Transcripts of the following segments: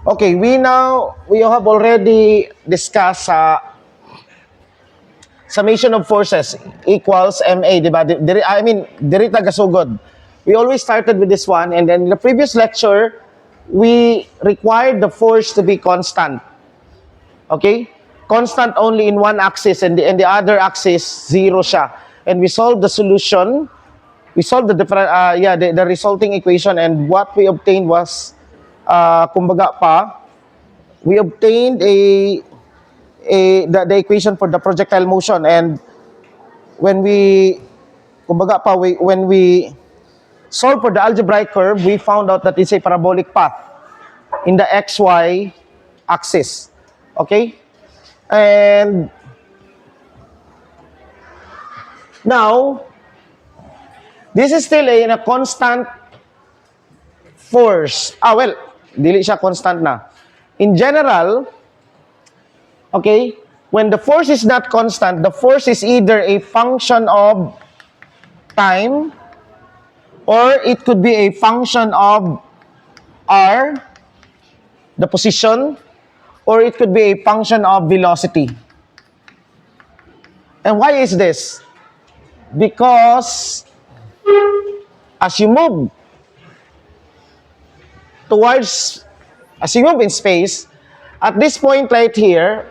Okay, we have already discussed summation of forces equals MA, di ba? Diri tagasugod. We always started with this one, and then in the previous lecture, we required the force to be constant. Okay? Constant only in one axis, and the other axis, zero siya. And we solved the solution. We solved the different, the resulting equation, and what we obtained was, kumbaga pa, we obtained the equation for the projectile motion, and when we solve for the algebraic curve, we found out that it's a parabolic path in the xy axis. Okay? And now this is still in a constant force. Dili siya constant na. In general, okay, when the force is not constant, the force is either a function of time, or it could be a function of r, the position, or it could be a function of velocity. And why is this? Because as you move in space, at this point right here,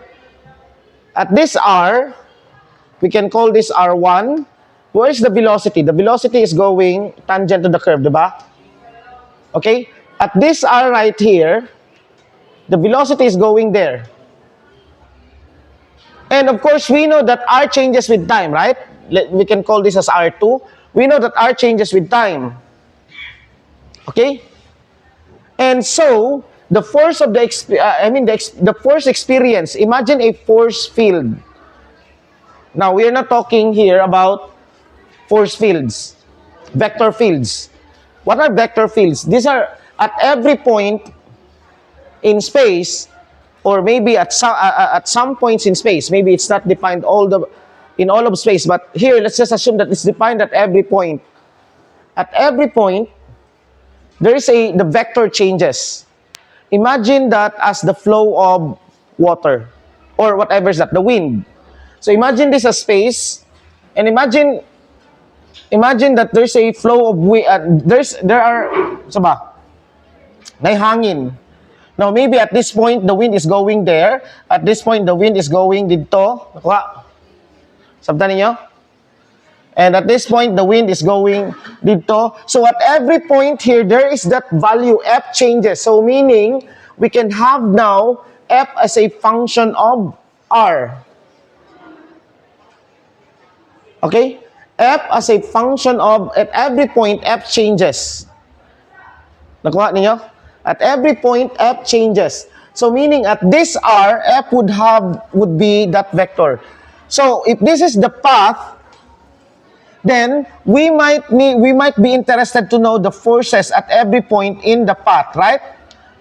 at this r, we can call this r1. Where is the velocity? The velocity is going tangent to the curve, diba? Okay? At this r right here, the velocity is going there. And of course, we know that r changes with time, right? We can call this as r2. We know that r changes with time. Okay? And so, the force of the force experience, imagine a force field. Now, we are not talking here about force fields, vector fields. What are vector fields? These are at every point in space, or maybe at some points in space. Maybe it's not defined in all of space, but here, let's just assume that it's defined at every point. At every point, the vector changes. Imagine that as the flow of water, or whatever is that, the wind. So imagine this as space, and imagine that there's a flow of wind. May hangin. Now maybe at this point the wind is going there. At this point the wind is going dito. Nakuha. Sabdan niyo? And at this point the wind is going dito. So at every point here there is that value f changes. So meaning we can have now f as a function of r. Okay? F as a function of, at every point f changes. Nakuha niyo? At every point f changes. So meaning at this r, f would be that vector. So if this is the path, then we might be interested to know the forces at every point in the path, right?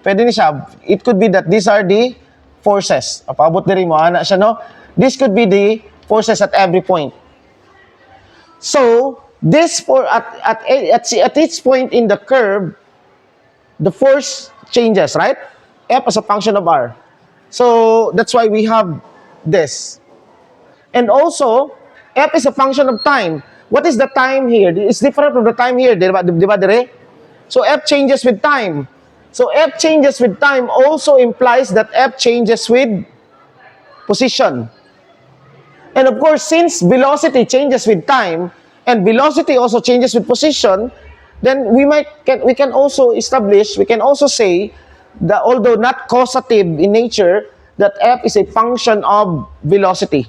Pwede ni siya. It could be that these are the forces. Paabot diri mo ana siya, no? This could be the forces at every point. So this at each point in the curve, the force changes, right? F as a function of r. So that's why we have this. And also, F is a function of time. What is the time here? It's different from the time here, di ba dire? So F changes with time. So F changes with time also implies that F changes with position. And of course, since velocity changes with time, and velocity also changes with position, then we can also say that although not causative in nature, that F is a function of velocity,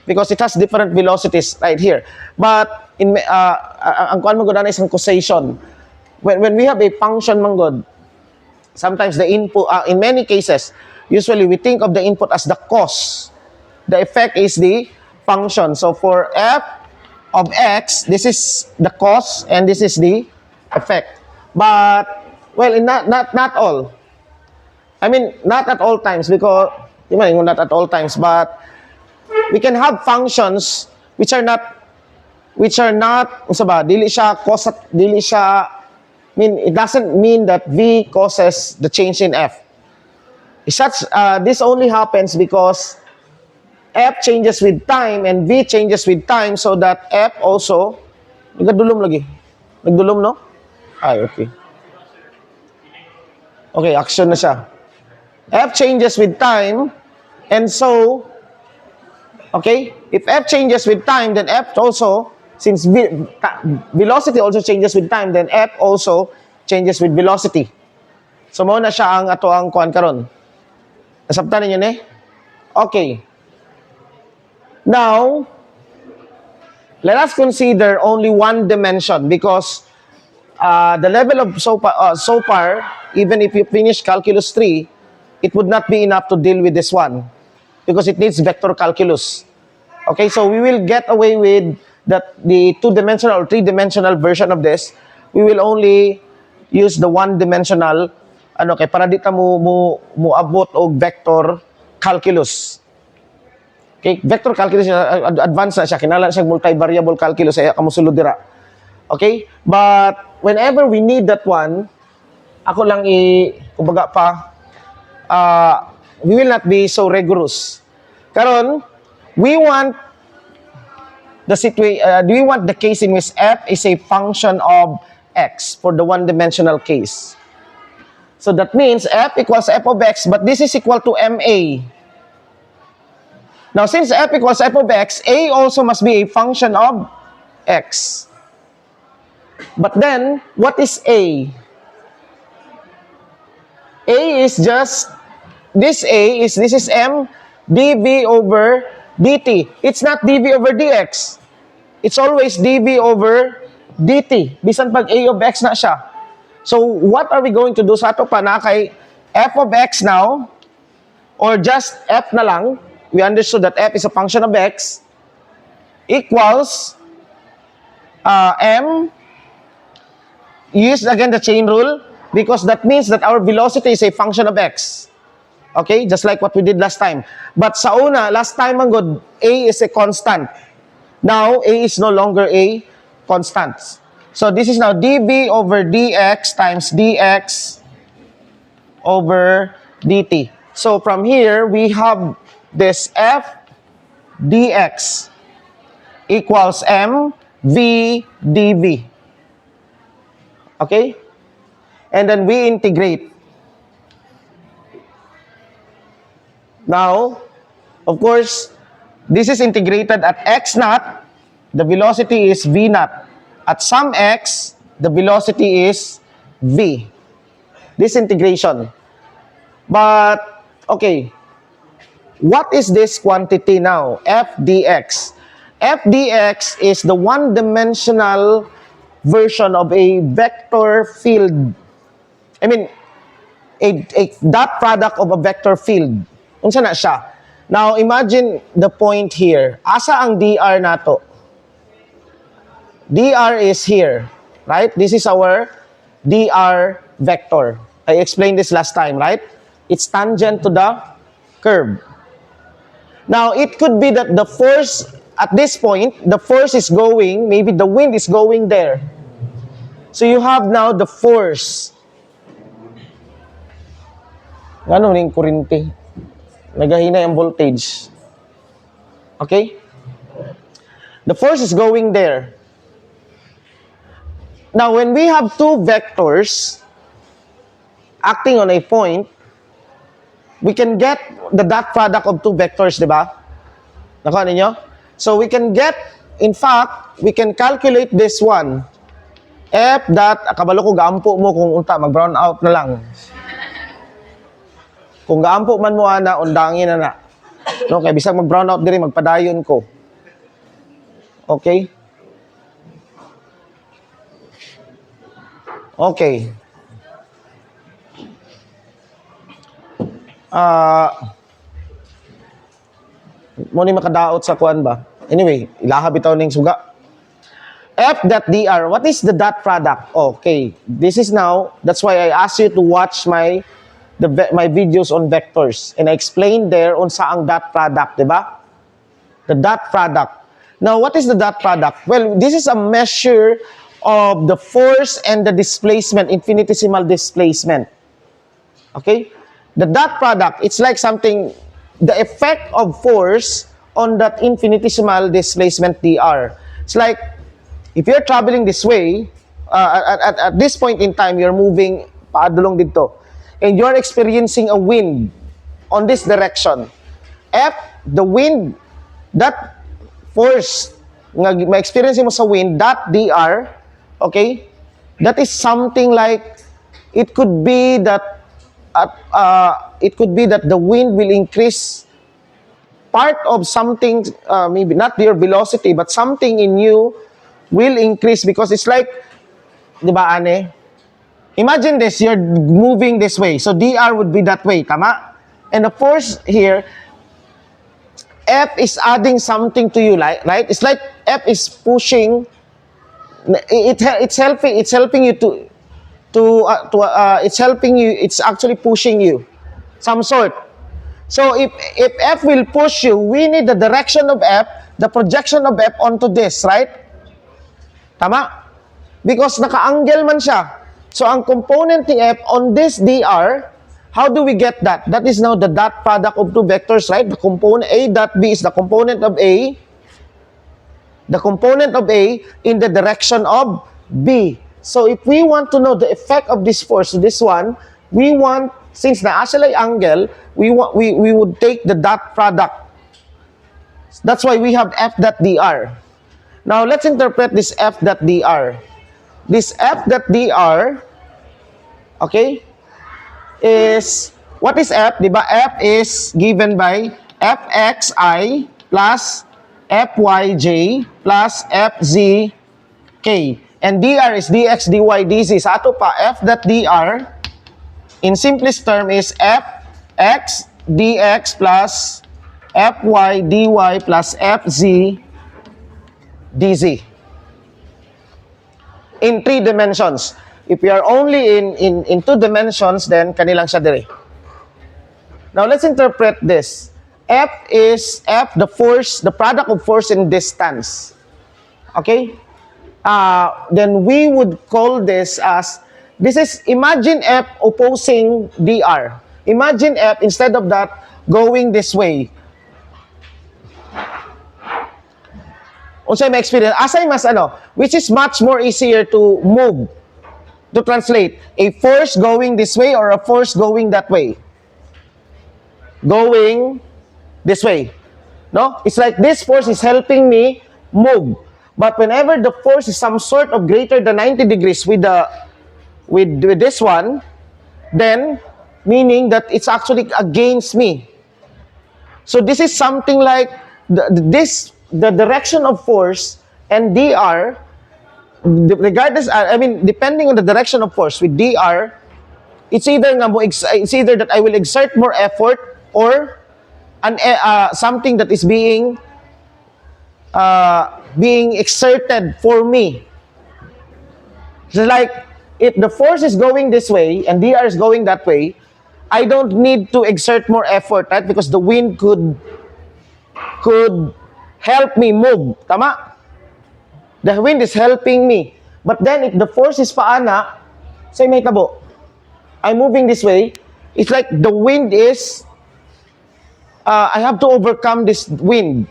because it has different velocities right here. But ang kuan mo gud is ang causation. When we have a function manggod, sometimes the input, in many cases, usually we think of the input as the cause. The effect is the function. So for f of x, this is the cause and this is the effect. But well, not all. I mean, not at all times, because not at all times, but we can have functions which are not it doesn't mean that v causes the change in f. This only happens because F changes with time and V changes with time, so that F also, nagdulom lagi. Nagdulom, no? Ay, okay. Okay, action na siya. F changes with time, and so, okay, if F changes with time, then F also, since velocity also changes with time, then F also changes with velocity. So, mo na siya ang ato ang kuan karon. Nasabtan ninyo ni? Okay. Now, let us consider only one dimension because the level of so far, even if you finish calculus 3, it would not be enough to deal with this one because it needs vector calculus. Okay, so we will get away with the two-dimensional or three-dimensional version of this. We will only use the one-dimensional para di ta mo abot og vector calculus. Okay, vector calculus advanced na siya, kinahanglan siya multivariable calculus ay kamo sulod dira. Okay? But whenever we need that one, ako lang kumbaga pa we will not be so rigorous. Karon, we want the case in which f is a function of x for the one-dimensional case. So that means f equals f of x, but this is equal to ma. Now, since f equals f of x, a also must be a function of x. But then, what is a? A is just, this is m dv over dt. It's not dv over dx. It's always dv over dt. Bisan pag a of x na siya. So, what are we going to do sa ato pa na kay f of x now, or just f na lang, we understood that f is a function of x, equals m, use again the chain rule, because that means that our velocity is a function of x. Okay? Just like what we did last time. But sa una, last time ang good, a is a constant. Now, a is no longer a constant. So, this is now dv over dx times dx over dt. So, from here, we have this f dx equals m v dv. Okay? And then we integrate. Now, of course, this is integrated at x naught, the velocity is v naught. At some x, the velocity is v. This integration. But, okay, what is this quantity now? F dx. F dx is the one-dimensional version of a vector field. I mean, a dot product of a vector field. Unsa na siya? Now, imagine the point here. Asa ang dr nato? Dr is here, right? This is our dr vector. I explained this last time, right? It's tangent to the curve. Now, it could be that the force, at this point, the force is going, maybe the wind is going there. So, you have now the force. Ano ning kurente? Nagahina yung voltage. Okay? The force is going there. Now, when we have two vectors acting on a point, we can get the dot product of two vectors, di ba? Nakuha ninyo? So, we can get, in fact, we can calculate this one. F dot, kabalo ko gaampo mo kung unta, mag-brown out na lang. Kung gaampo man mo ana, undangin na na. No, kaya bisag mag-brown out diri, magpadayon ko. Okay? Okay. Mo ni makadaot sa kuan ba? Anyway, ilaha bitaw ning suga. F dot dr. What is the dot product? Okay. This is now, that's why I asked you to watch my videos on vectors. And I explained there on saang dot product, di ba? The dot product. Now, what is the dot product? Well, this is a measure of the force and the displacement, infinitesimal displacement. Okay? the dot product, it's like something, the effect of force on that infinitesimal displacement dr. It's like, if you're traveling this way, at this point in time, you're moving paadulong dito, and you're experiencing a wind on this direction. F, the wind, that force, nga ma-experience mo sa wind, that dr, okay, that is something like, it could be that, the wind will increase part of something, maybe not your velocity, but something in you will increase, because it's like, di ba, ane? Imagine this, you're moving this way. So, dr would be that way, tama? And the force here, F is adding something to you, right? It's like F is pushing, it's helping you it's helping you, it's actually pushing you, some sort. So if F will push you, we need the direction of F, the projection of F onto this, right? Tama? Because naka-angle man siya. So ang component ni F on this dr, how do we get that? That is now the dot product of two vectors, right? The component A dot B is the component of A. The component of A in the direction of B. So if we want to know the effect of this force to this one, we want, since naa sila angle, we would take the dot product. That's why we have F dot dr. Now let's interpret this F dot dr. This F dot dr, okay, is, what is F? Diba? F is given by Fxi plus Fyj plus Fzk. And dr is dx, dy, dz. Sa ato pa, F dot dr, in simplest term is Fx dx plus Fy dy plus Fz dz. In 3 dimensions. If we are only in 2 dimensions, then kanilang siya dire. Now, let's interpret this. F is the force, the product of force and distance. Okay? Then we would call this as, this is, imagine F opposing dr. Imagine F, instead of that, going this way. Unsay may experience, asay mas which is much more easier to move, to translate, a force going this way or a force going that way? Going this way. No? It's like this force is helping me move. But whenever the force is some sort of greater than 90 degrees with this one, then meaning that it's actually against me. So this is something like the direction of force and dr, regardless, depending on the direction of force with dr, it's either that I will exert more effort or something that is being exerted for me. So like, if the force is going this way and dr is going that way, I don't need to exert more effort, right? Because the wind could help me move. Tama? The wind is helping me. But then if the force is paana, say may tabo, I'm moving this way, it's like the wind is, I have to overcome this wind.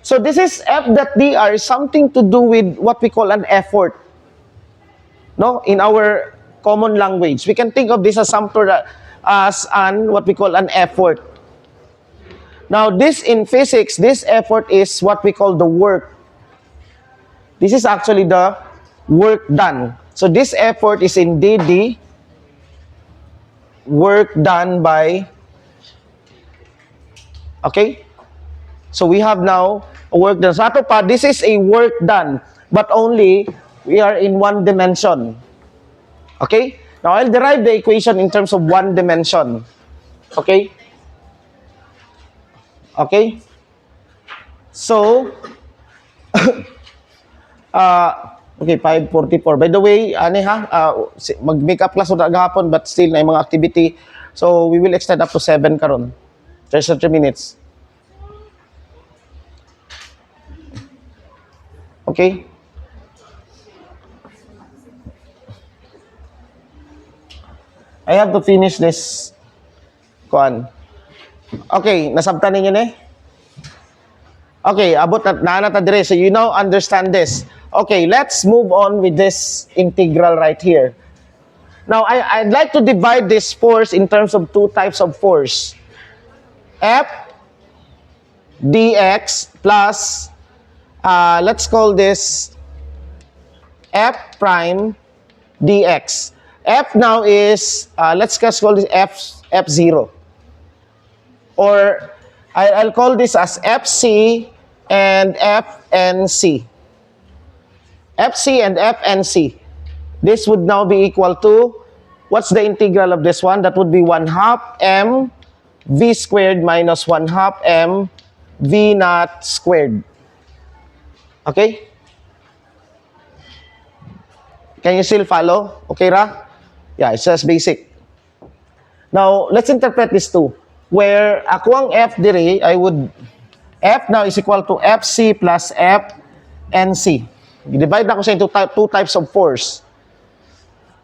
So this is F dot dr is something to do with what we call an effort. No? In our common language, we can think of this as what we call an effort. Now, this in physics, this effort is what we call the work. This is actually the work done. So this effort is indeed the work done by, okay? So we have now a work done. Sa ato pa, this is a work done, but only we are in 1 dimension. Okay? Now, I'll derive the equation in terms of 1 dimension. Okay? Okay? So, okay, 5:44. By the way, mag-makeup class na gahapon, but still na mga activity. So, we will extend up to 7 karon. 33 minutes. Okay? I have to finish this kuan. Okay, nasabtan ninyo ni? Okay, abot na ta dire. So you now understand this. Okay, let's move on with this integral right here. Now, I'd like to divide this force in terms of two types of force. F dx plus, let's call this F prime dx. F now is, let's just call this F0. Or, I'll call this as FC and FNC. FC and FNC. This would now be equal to, what's the integral of this one? That would be 1/2 m v squared minus 1/2 m v naught squared. Okay? Can you still follow? Okay, Ra? Yeah, it's just basic. Now, let's interpret this too. Where ako ang F dire, I would, F now is equal to FC plus FNC. Divide na ko sa into two types of force.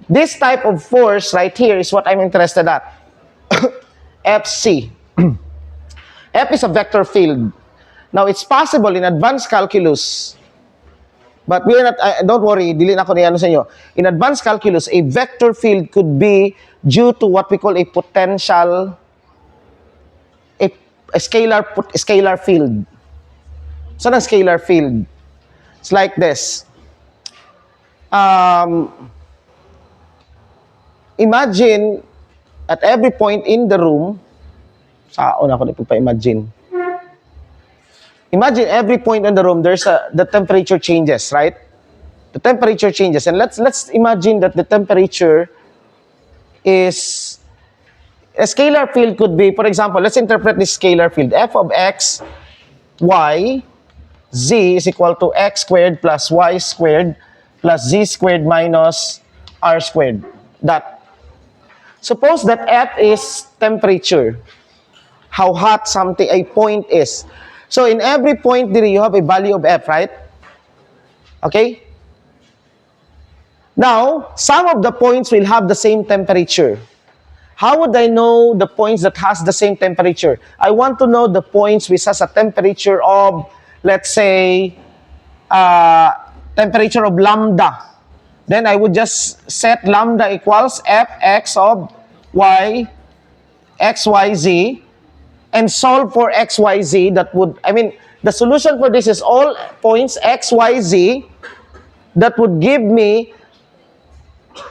This type of force right here is what I'm interested at. FC. F is a vector field. Now, it's possible in advanced calculus, but we are not, don't worry, dili na ko niyan sa inyo. In advanced calculus, a vector field could be due to what we call a potential, a scalar field. So, ang scalar field? It's like this. Imagine at every point in the room, saan ako na pa-imagine. Imagine every point in the room, the temperature changes, right? The temperature changes. And let's imagine that the temperature is, a scalar field could be, for example, let's interpret this scalar field. F of x, y, z is equal to x squared plus y squared plus z squared minus r squared. That. Suppose that F is temperature. How hot something, a point is. So in every point there you have a value of F, right? Okay? Now, some of the points will have the same temperature. How would I know the points that has the same temperature? I want to know the points which has a temperature of, let's say, temperature of lambda. Then I would just set lambda equals Fx of y, xyz, and solve for xyz. That would, I mean, the solution for this is all points xyz that would give me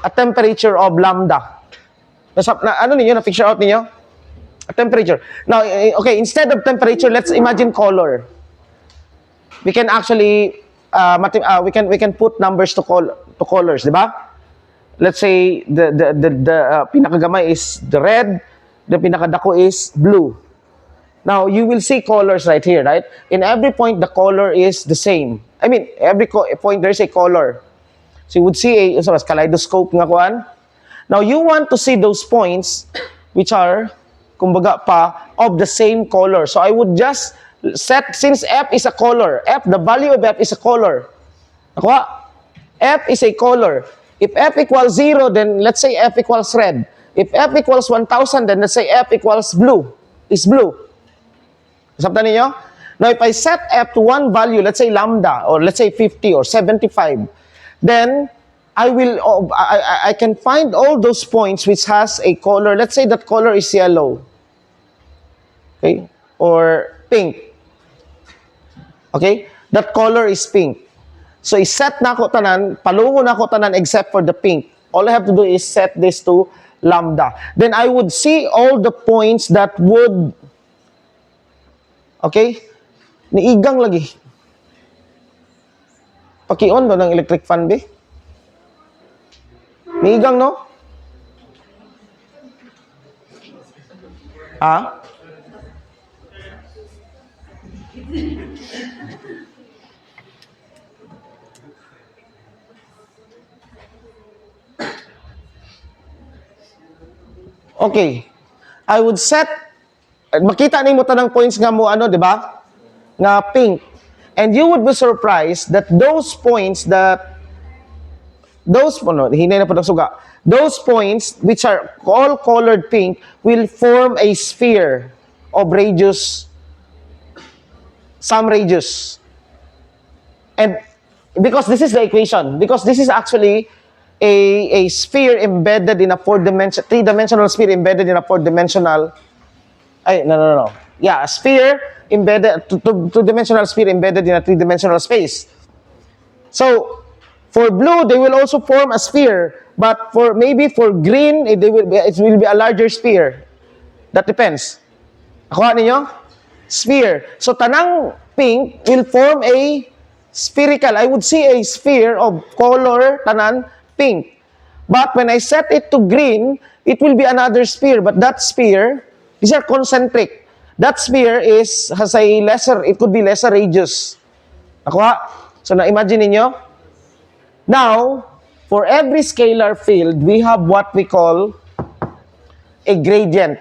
a temperature of lambda. Ano ninyo? Na-picture out ninyo? A temperature. Now, okay, instead of temperature, let's imagine color. We can actually, we can put numbers to colors, di ba? Let's say the pinakagamay is the red, the pinakadako is blue. Now you will see colors right here, right? In every point the color is the same. I mean, every point there's a color. So you would see a kaleidoscope nga kuan. Now you want to see those points which are kumbaga pa of the same color. So I would just set, since F is a color, the value of F is a color. Nakuha? F is a color. If F equals 0, then let's say F equals red. If F equals 1,000, then let's say F equals blue. Is blue. Sabta niyo? Now, if I set F to one value, let's say lambda, or let's say 50 or 75, then I can find all those points which has a color. Let's say that color is yellow. Okay? Or pink. Okay? That color is pink. So, iset na ko tanan, palungo na ko tanan except for the pink. All I have to do is set this to lambda. Then I would see all the points that would, okay? Niigang lagi. Paki-on ba ng electric fan, be? Niigang, no? Ah? Okay. I would set, makita ni mo tanang points nga mo, ano, di ba? Nga pink. And you would be surprised that those points that those no, hinay na po ng suga. Those points which are all colored pink will form a sphere of radius, some radius. And because this is the equation, because this is actually a sphere embedded in a three-dimensional sphere embedded in a four-dimensional, no. Yeah, a sphere embedded, two-dimensional sphere embedded in a three-dimensional space. So, for blue, they will also form a sphere, but maybe for green, it will be a larger sphere. That depends. Nakuha ninyo? Sphere. So, tanang pink will form a spherical. I would see a sphere of color tanan pink. But when I set it to green, it will be another sphere. But that sphere, these are concentric. That sphere has a lesser, it could be lesser radius. Nakuha? So, na-imagine ninyo? Now, for every scalar field, we have what we call a gradient.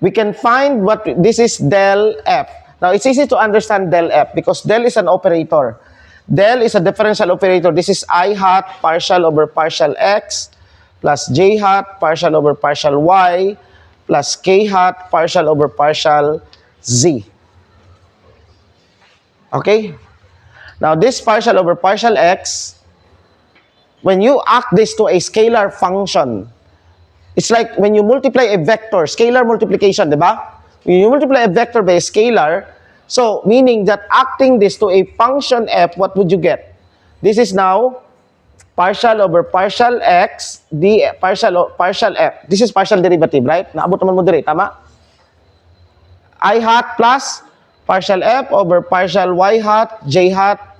We can find this is del F. Now, it's easy to understand del F because del is an operator. Del is a differential operator. This is I hat partial over partial x plus j hat partial over partial y plus k hat partial over partial z. Okay? Now, this partial over partial x, when you act this to a scalar function, it's like when you multiply a vector, scalar multiplication, di ba? When you multiply a vector by a scalar, so meaning that acting this to a function f, what would you get? This is now partial over partial x, partial f. This is partial derivative, right? Naabot naman mo dire, tama? I hat plus partial f over partial y hat, j hat,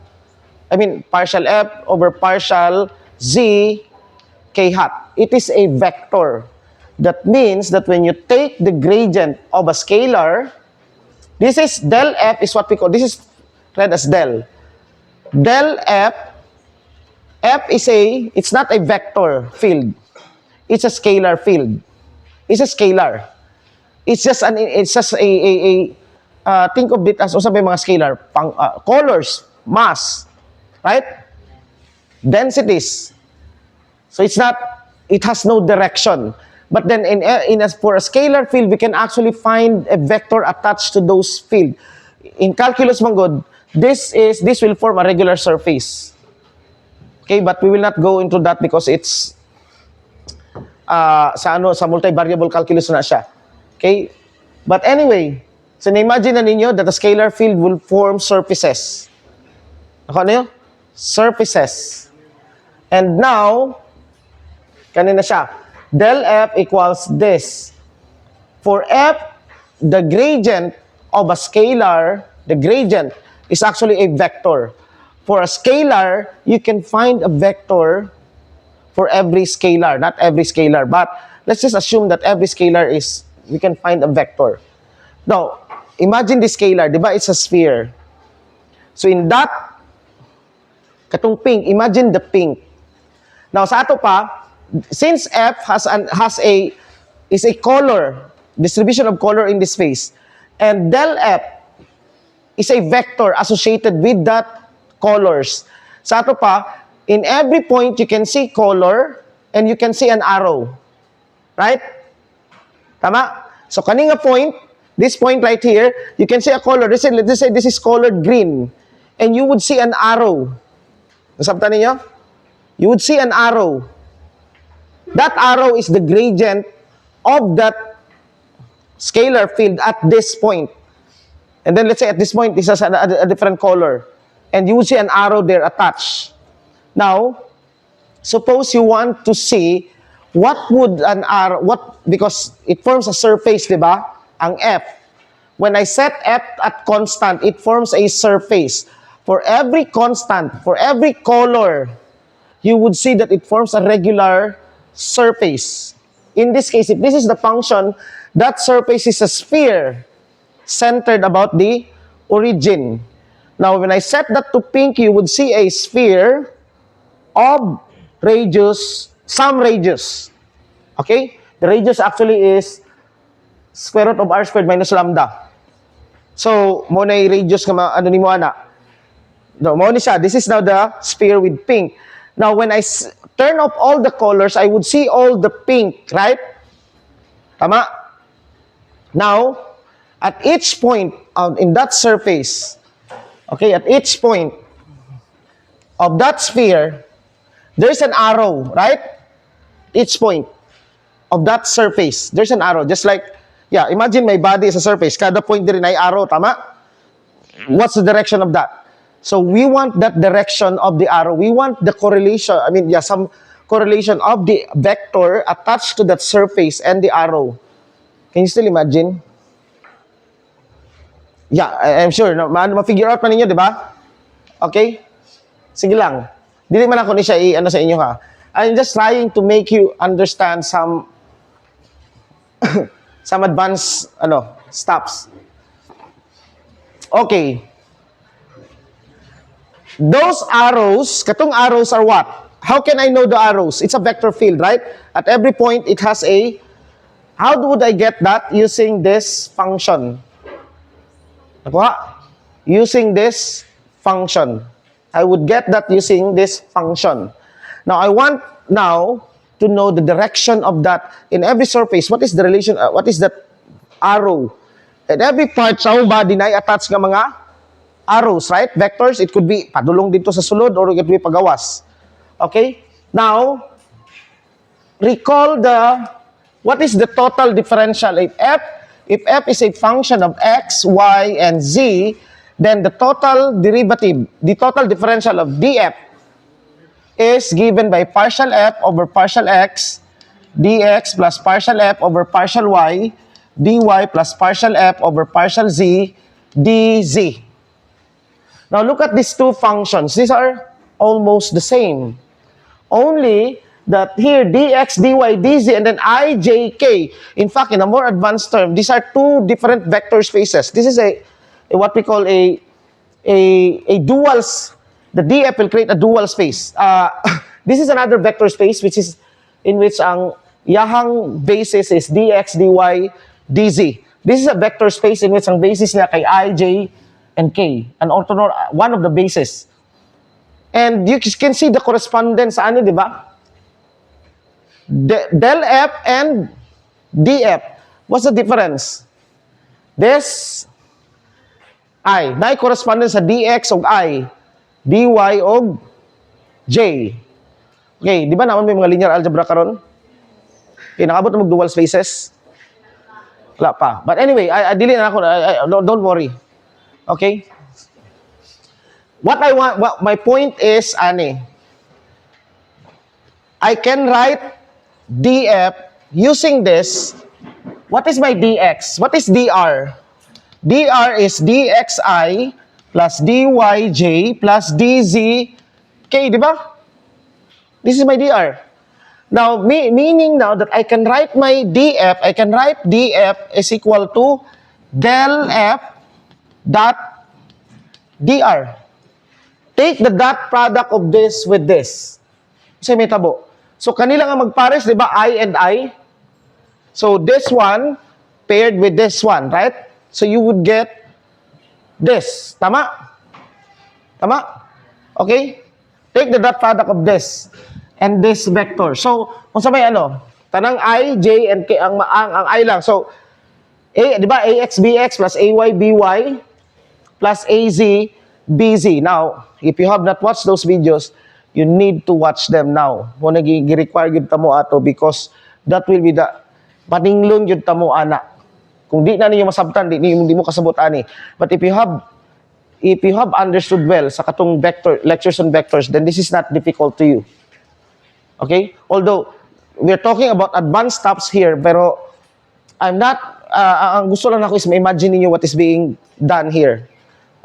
partial f over partial z, k hat. It is a vector. That means that when you take the gradient of a scalar, this is del f is what we call, this is read as del. Del f, it's not a vector field. It's a scalar field. It's a scalar. It's just think of it as usapay mga scalar, colors, mass, right? Densities. So it has no direction. But then for a scalar field, we can actually find a vector attached to those field. In calculus manggod, this will form a regular surface. Okay, but we will not go into that because it's sa multivariable calculus na siya. Okay? But anyway, so na-imagine na ninyo that a scalar field will form surfaces. Ano yun? Surfaces. And now, kanina siya, del f equals this. For f, the gradient of a scalar, the gradient is actually a vector. For a scalar, you can find a vector for every scalar. Not every scalar, but let's just assume that every scalar we can find a vector. Now, imagine the scalar, di ba? It's a sphere. So in that, katong pink, imagine the pink. Now, sa ato pa, since F is a color, distribution of color in this space, and del F is a vector associated with that colors. Sa ato pa, in every point, you can see color and you can see an arrow. Right? Tama? So, kaninga point, this point right here, you can see a color. Let's say this is colored green. And you would see an arrow. Nasabtan ninyo? You would see an arrow. That arrow is the gradient of that scalar field at this point. And then let's say at this point, this has a different color. And you would see an arrow there attached. Now, suppose you want to see what would an arrow, because it forms a surface, di ba? Ang F. When I set F at constant, it forms a surface. For every constant, for every color, you would see that it forms a regular surface. In this case, if this is the function, that surface is a sphere centered about the origin. Now, when I set that to pink, you would see a sphere of radius, some radius. Okay? The radius actually is square root of r squared minus lambda. So, mo na radius nga ano ni mo ana. No, mao ni siya. This is now the sphere with pink. Now, when I turn off all the colors, I would see all the pink, right? Tama? Now, at each point in that surface, okay, at each point of that sphere, there's an arrow, right? Each point of that surface, there's an arrow. Just like, yeah, imagine my body is a surface. Kada point din ay arrow, tama? What's the direction of that? So we want that direction of the arrow. We want the correlation, some correlation of the vector attached to that surface and the arrow. Can you still imagine? Yeah, I'm sure. No, ma-figure out pa ninyo, di ba? Okay? Sige lang. Dili man ako ni siya i-ano sa inyo ha. I'm just trying to make you understand some some advanced steps. Okay. Those arrows, katong arrows are what? How can I know the arrows? It's a vector field, right? At every point, it has a... How would I get that? Using this function. Nakuha? Using this function. I would get that using this function. Now, I want now to know the direction of that in every surface. What is the relation? What is that arrow? In every part sa akong body na i-attach nga mga arrows, right? Vectors. It could be padulong dito sa sulod or it could be pagawas. Okay? Now, recall what is the total differential? If f is a function of x, y, and z, then the total derivative, the total differential of df is given by partial f over partial x, dx plus partial f over partial y, dy plus partial f over partial z, dz. Now look at these two functions. These are almost the same. Only that here dx, dy, dz, and then I, j, k. In fact, in a more advanced term, these are two different vector spaces. This is a what we call a dual. The df will create a dual space. This is another vector space in which ang yahang basis is dx, dy, dz. This is a vector space in which ang basis niya kay I, j, and k. An orthonormal, one of the bases. And you can see the correspondence sa ano, di ba? Del f and df. What's the difference? This I. Na correspondence sa dx og I. dy og j. Okay, di ba naman may mga linear algebra karon? Okay, nakabot na mag-dual spaces? Wala pa. But anyway, I dili na ako. Don't worry. Okay? What my point is, I can write df using this. What is my dx? What is dr? dr is dxi plus dyj plus dzk, di ba? This is my dr. Now, meaning now that I can write my df, I can write df is equal to del f dot dr. Take the dot product of this with this. Kasi may tabo. So, kanila nga magpares, di ba? I and I. So, this one paired with this one, right? So, you would get this. Tama? Tama? Okay? Take the dot product of this and this vector. So, kung sa may tanang I, J, and K, ang I lang. So, di ba? AX, BX plus AY, BY plus AZ, BZ. Now, if you have not watched those videos, you need to watch them now. Kung nag-require yun tamo ato because that will be the paninglon yun tamo ana. Kung di na ninyo masabtan, di mo kasabot ani. But if you have understood well sa katong lectures on vectors, then this is not difficult to you. Okay? Although, we're talking about advanced stuffs here, pero I'm not, ang gusto lang ako is ma-imagine niyo what is being done here.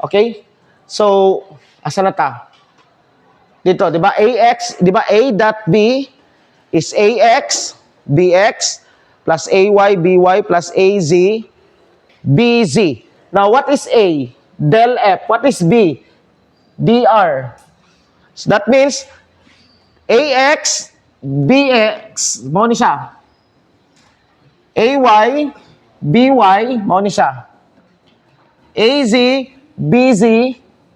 Okay? So, asa na ta? Dito, di ba? AX, di ba? A dot B is AX, BX, plus AY, BY, plus AZ, BZ. Now, what is A? Del F. What is B? DR. So, that means, AX, BX, mo ni siya. AY, BY, mo ni siya. AZ, BZ,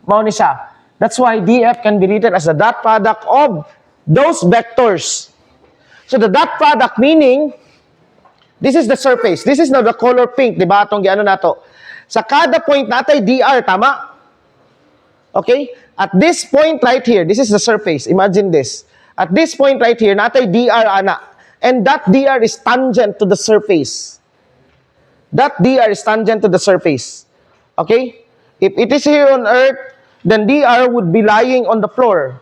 mo ni siya. That's why df can be written as the dot product of those vectors. So the dot product meaning, this is the surface. This is now the color pink, di ba? Itong giano nato. Sa kada point natay dr, tama? Okay? At this point right here, this is the surface. Imagine this. At this point right here, natay dr ana. And that dr is tangent to the surface. That dr is tangent to the surface. Okay? If it is here on Earth, then dr would be lying on the floor.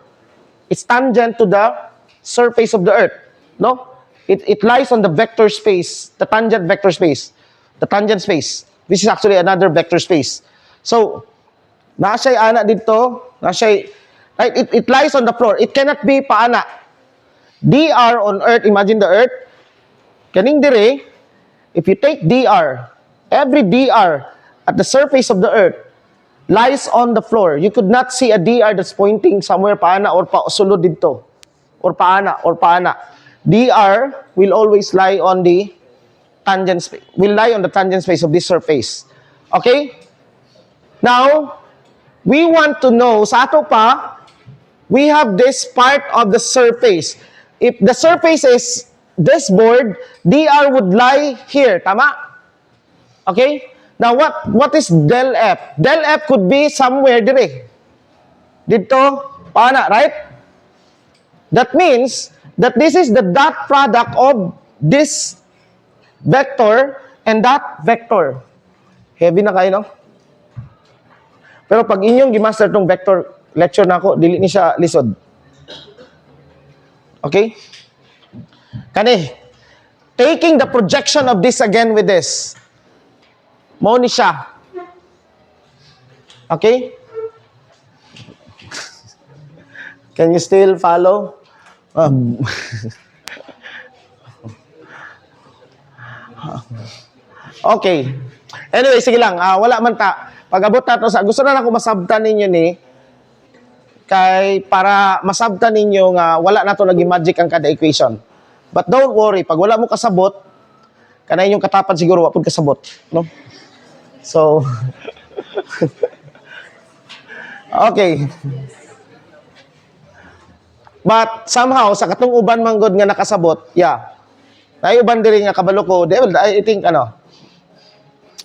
It's tangent to the surface of the Earth. No? It lies on the vector space, the tangent vector space. The tangent space. This is actually another vector space. So, nasa'y ana dito, right? It lies on the floor. It cannot be paana. dr on Earth, imagine the Earth. Kaning dire, if you take dr, every dr at the surface of the Earth lies on the floor. You could not see a dr that's pointing somewhere paana or pasulod dito. Or paana. dr will always lie on the tangent space. Will lie on the tangent space of this surface. Okay? Now, we want to know, sa ato pa, we have this part of the surface. If the surface is this board, dr would lie here. Tama? Okay? Now, what is del f? Del f could be somewhere dire. Dito, paana, right? That means that this is the dot product of this vector and that vector. Heavy na kayo, no? Pero pag inyong gimaster tong vector lecture na ako, dili ni siya lisod. Okay? Kani, taking the projection of this again with this. Mao ni siya. Okay? Can you still follow? Okay. Anyway, sige lang. Wala man ta. Pag-abot nato sa gusto na ako masabtan ninyo ni kay para masabtan ninyo nga wala nato naging magic ang kada equation. But don't worry, pag wala mo kasabot, kanay inyong katapan siguro wapod kasabot, no? So okay. But somehow sa katong uban manggod nga nakasabot, yeah. Ay uban diri nga kabalo ko, I think ano.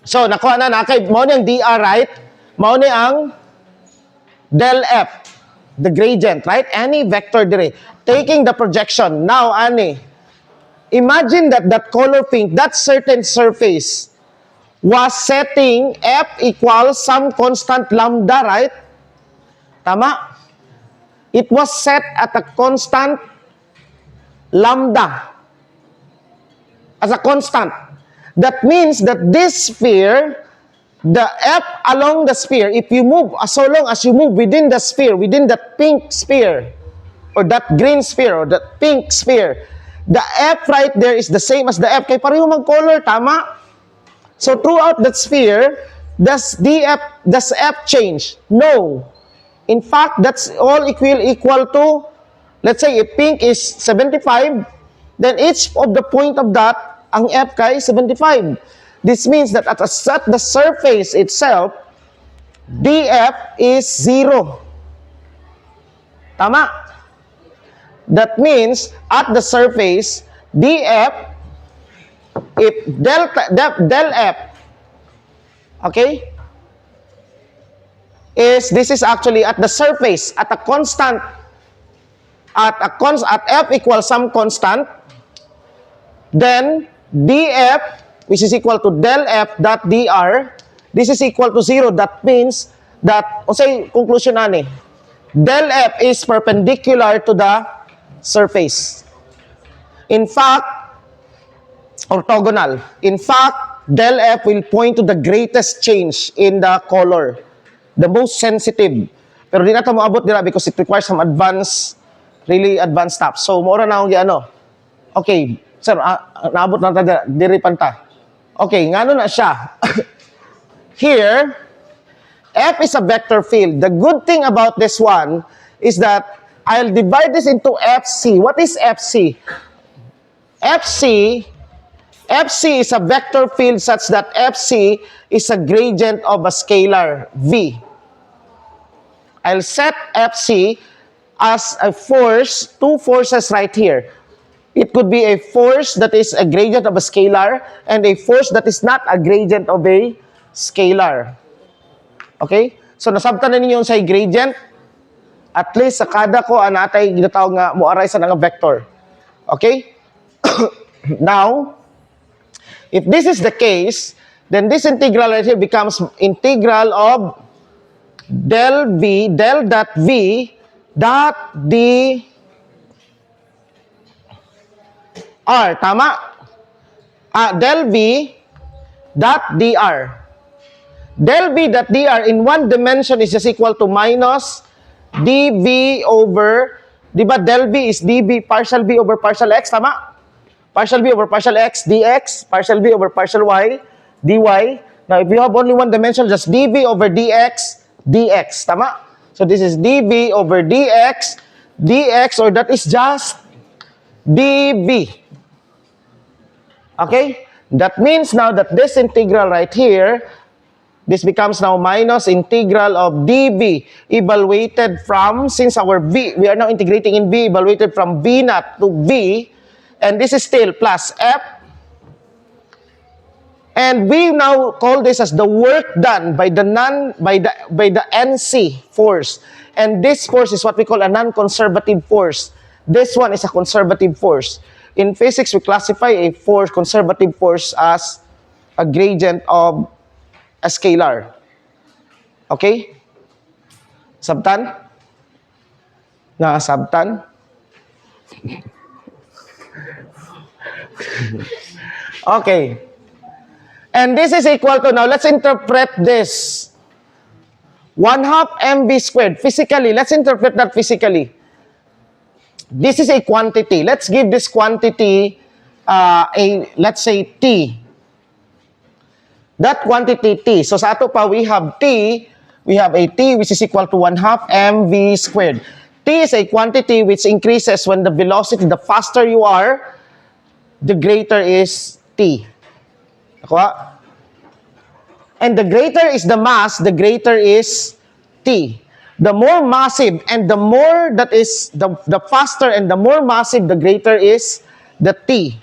So nakuha na kay mao ni ang dr, right? Mao ni ang del f, the gradient, right? Any vector diri taking the projection. Now ani, imagine that color pink, that certain surface was setting f equals some constant lambda, right? Tama? It was set at a constant lambda. As a constant. That means that this sphere, the f along the sphere, if you move, so long as you move within the sphere, within that pink sphere, or that green sphere, or that pink sphere, the f right there is the same as the f. Kaya pareho mag-color, tama? So throughout that sphere, does f change? No. In fact, that's all equal to, let's say, if pink is 75, then each of the point of that, ang f kay 75. This means that at the surface itself, df is 0. Tama? That means, at the surface, df, if del f, okay, this is actually at the surface, at a constant, at f equals some constant, then df, which is equal to del f dot dr, this is equal to 0. That means that, o say, conclusion na ni, del f is perpendicular to the surface. In fact, orthogonal. In fact, del f will point to the greatest change in the color. The most sensitive. Pero di natin maabot nila because it requires some advanced, really advanced stuff. So, maura na akong ano. Okay, sir, naabot na tayo, diri panta. Okay, ngano na siya. Here, F is a vector field. The good thing about this one is that I'll divide this into FC. What is FC? FC is a vector field such that FC is a gradient of a scalar V. I'll set Fc as a force, two forces right here. It could be a force that is a gradient of a scalar and a force that is not a gradient of a scalar. Okay? So, nasabtan na ninyo sa gradient. At least, sa kada ko, anatay, ginatawag nga, muaray sa nga vector. Okay? Now, if this is the case, then this integral right here becomes integral of del v, del dot v dot d r. Tama? Del v dot dr. Del v dot dr in one dimension is just equal to minus dv over, di ba del v is dv partial v over partial x, tama? Partial v over partial x dx, partial v over partial y dy. Now, if you have only one dimension, just dv over dx dx, tama? So, this is dv over dx dx, or that is just dv. Okay? That means now that this integral right here, this becomes now minus integral of dv evaluated from, since our v, we are now integrating in v, evaluated from v naught to v, and this is still plus f. And we now call this as the work done by the NC force. And this force is what we call a non-conservative force. This one is a conservative force. In physics, we classify a force, conservative force, as a gradient of a scalar. Okay? Sabtan? Sabtan? Okay. And this is equal to, now let's interpret this. 1/2 mv squared. Physically, let's interpret that physically. This is a quantity. Let's give this quantity let's say t. That quantity t. So sa ato pa, we have t. We have a t which is equal to 1/2 mv squared. T is a quantity which increases when the velocity, the faster you are, the greater is t. Nakuha? And the greater is the mass, the greater is t. The more massive and the more that is, the faster and the more massive, the greater is the t.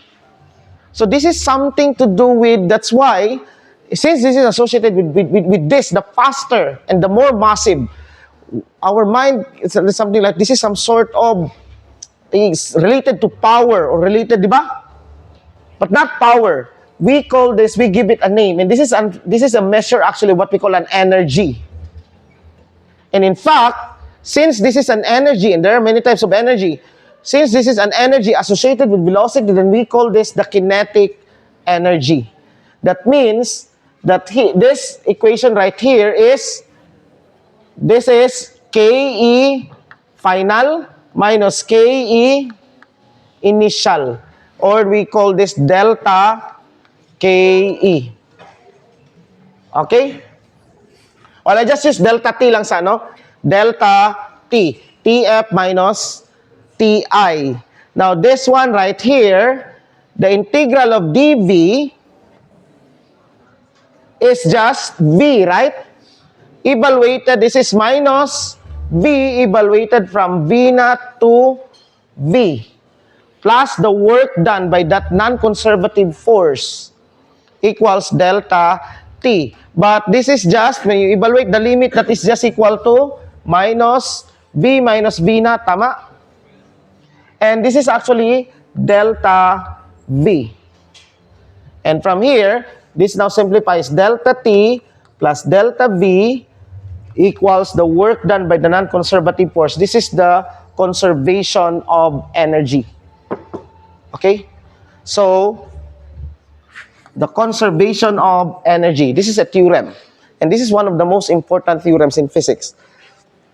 So this is something to do with, that's why, since this is associated with this, the faster and the more massive, our mind, it's something like, this is some sort of, is related to power or related, di ba? But not power. We call this, we give it a name. And this is a measure, actually, what we call an energy. And in fact, since this is an energy, and there are many types of energy, since this is an energy associated with velocity, then we call this the kinetic energy. That means that this equation right here is, this is KE final minus KE initial. Or we call this delta KE. Okay? Well, I just use delta T lang sa delta T. TF minus TI. Now, this one right here, the integral of dV is just V, right? Evaluated, this is minus V evaluated from V naught to V. Plus the work done by that non-conservative force equals delta T. But this is just, when you evaluate the limit, that is just equal to minus V naught, tama? And this is actually delta V. And from here, this now simplifies delta T plus delta V equals the work done by the non-conservative force. This is the conservation of energy. Okay? So, the conservation of energy. This is a theorem. And this is one of the most important theorems in physics.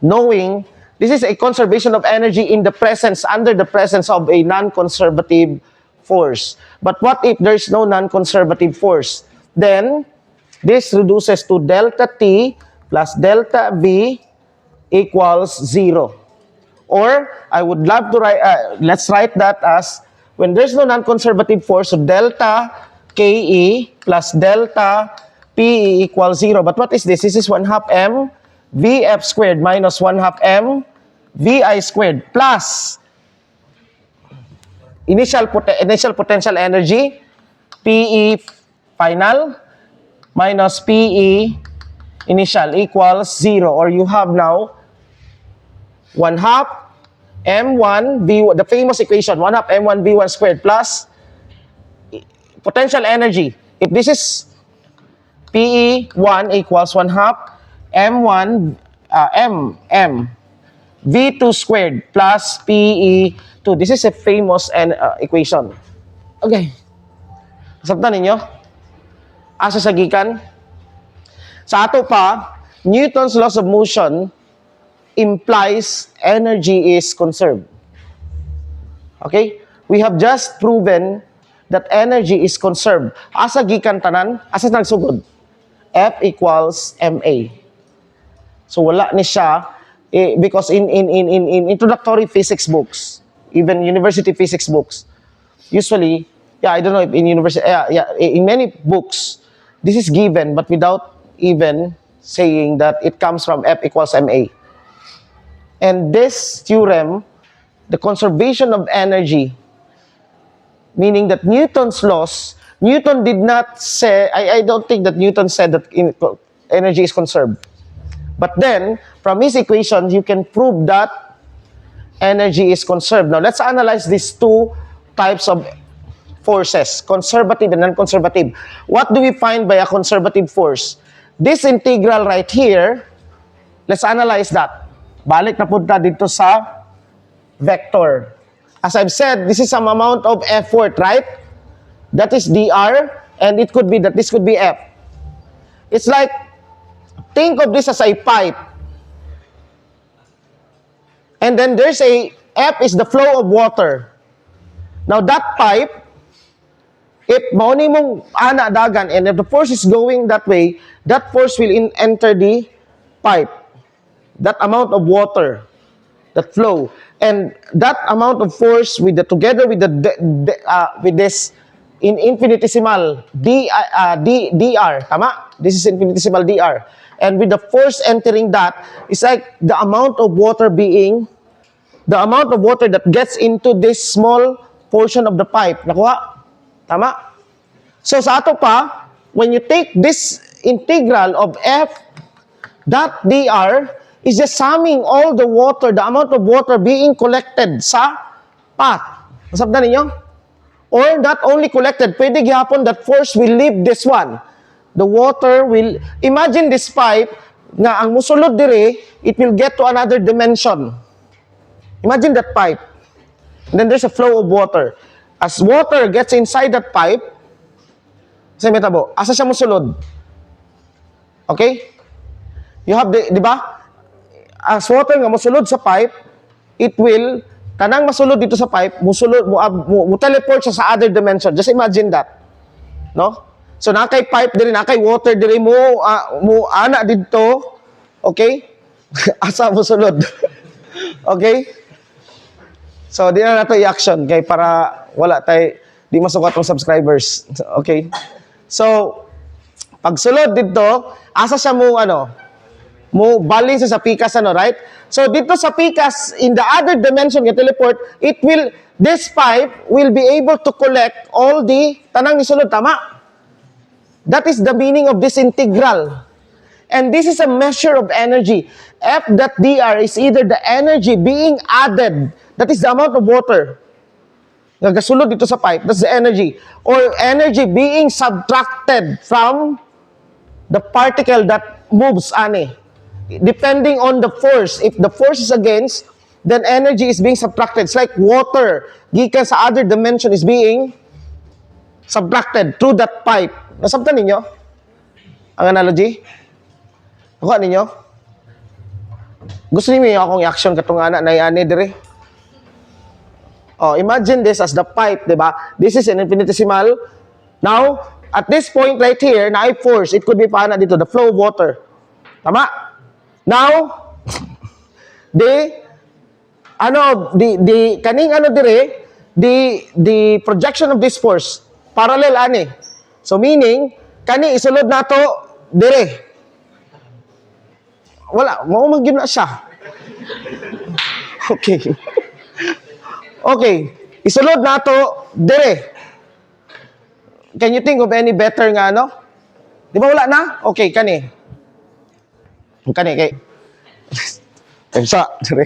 Knowing this is a conservation of energy in the presence, under the presence of a non-conservative force. But what if there is no non-conservative force? Then, this reduces to delta T plus delta V equals 0. Or, I would love to write, let's write that as, when there's no non-conservative force, so delta KE plus delta PE equals 0. But what is this? This is 1/2 m Vf squared minus 1 half m Vi squared plus initial potential energy, PE final minus PE initial equals 0. Or you have now 1 half M1 V1, the famous equation, 1 half M1 V1 squared plus potential energy. If this is PE1 equals 1 half M1 V2 squared plus PE2. This is a famous equation. Okay. Sabtan ninyo? Asa sa gikan? Sa ato pa, Newton's laws of motion implies energy is conserved. Okay? We have just proven that energy is conserved. Asa gikan tanan? Asa nagsugod? F equals MA. So wala ni siya because in introductory physics books, even university physics books, usually, I don't know if in university, in many books, this is given but without even saying that it comes from F equals MA. And this theorem, the conservation of energy, meaning that Newton's laws, Newton did not say, I don't think that Newton said that energy is conserved. But then, from his equations, you can prove that energy is conserved. Now, let's analyze these two types of forces, conservative and non-conservative. What do we find by a conservative force? This integral right here, let's analyze that. Balik na punta dito sa vector. As I've said, this is some amount of effort, right? That is dr, and it could be that this could be F. It's like, think of this as a pipe. And then there's a, F is the flow of water. Now that pipe, if mauni mong ana dagan, and if the force is going that way, that force will enter the pipe. That amount of water, that flow. And that amount of force with the, together with the with this in infinitesimal dr, tama? This is infinitesimal dr. And with the force entering that, it's like the amount of water that gets into this small portion of the pipe. Nakuha? Tama? So sa ato pa, when you take this integral of f dot dr, is just summing all the water, the amount of water being collected sa path. Masabdan ninyo? Or not only collected, pwede gihapon that force will leave this one. The water will, imagine this pipe, nga ang musulod dire, it will get to another dimension. Imagine that pipe. And then there's a flow of water. As water gets inside that pipe, sa metabo, asa siya musulod? Okay? You have the, di ba? As water nga musulod sa pipe, it will, tanang masulod dito sa pipe, musulod, mo teleport siya sa other dimension. Just imagine that. No? So, nakay pipe diri, nakay water diri, mo ana dito, okay? Asa musulod. Okay? So, di na nato i-action, kay para wala tay, di masukat ng subscribers. Okay? So, pagsulod dito, asa siya mo, mo bali sa pikas, right? So, dito sa pikas, in the other dimension, yung teleport, this pipe will be able to collect all the tanang nisulod, tama? That is the meaning of this integral. And this is a measure of energy. F dot dr is either the energy being added, that is the amount of water, nagasulod dito sa pipe, that's the energy, or energy being subtracted from the particle that moves, depending on the force. If the force is against, then energy is being subtracted. It's like water, gikan sa other dimension, is being subtracted through that pipe. Nasabtan ninyo? Ang analogy? Nakuha ninyo? Gusto niyo akong i-action katong anak na i-ani dire? Oh, imagine this as the pipe, di ba? This is an infinitesimal. Now, at this point right here, na force, it could be paana dito, the flow of water. Tama? Now, the projection of this force, parallel, So, meaning, kani isulod nato dire. Wala, maumag yun na siya. Okay. Okay. Isulod na to, dire. Can you think of any better nga, ano? Di ba wala na? Okay, kani. Kani, kay. Dire.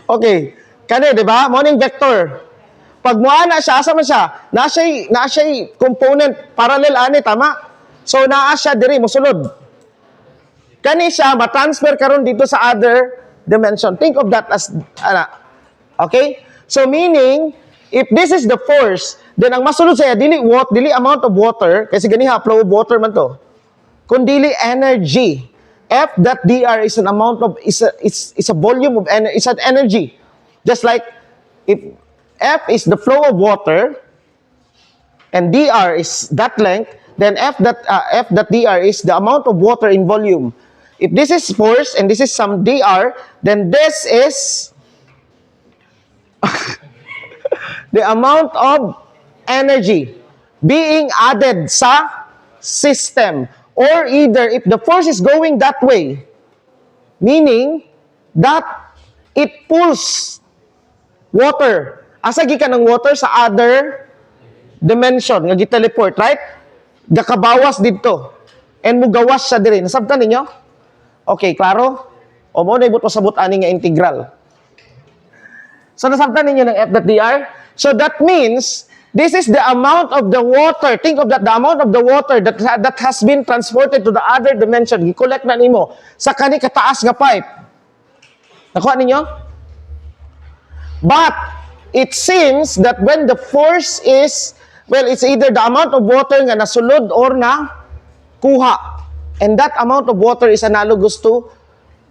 Okay. Kani, di ba? Morning vector. Pag muana siya, asa man siya? Na siya component, parallel ani, tama? So, naa siya dire, musulod. Kani siya, matransfer karon dito sa other dimension. Think of that as, okay? So, meaning, if this is the force, then ang masulod saya, dili amount of water, kasi ganiha, flow of water man to, kundili energy. F dot dr is an amount of, is a volume of energy, is an energy. Just like, if F is the flow of water, and dr is that length, then F dot dr is the amount of water in volume. If this is force and this is some dr, then this is the amount of energy being added sa system. Or either if the force is going that way, meaning that it pulls water. Asa gikan ng water sa other dimension nga gi-teleport, right? Gakabawas dito. And mugawas siya diri. Nasabtan ninyo? Okay, klaro? O mo na ibut pasabot ani nga integral. So nasabtan ninyo ng F dot dr? So that means this is the amount of the water. Think of that, the amount of the water that has been transported to the other dimension. Gi-collect na nimo sa kani kataas nga pipe. Nakuha ninyo? But it seems that when the force is, well, it's either the amount of water nga nasulod or na kuha. And that amount of water is analogous to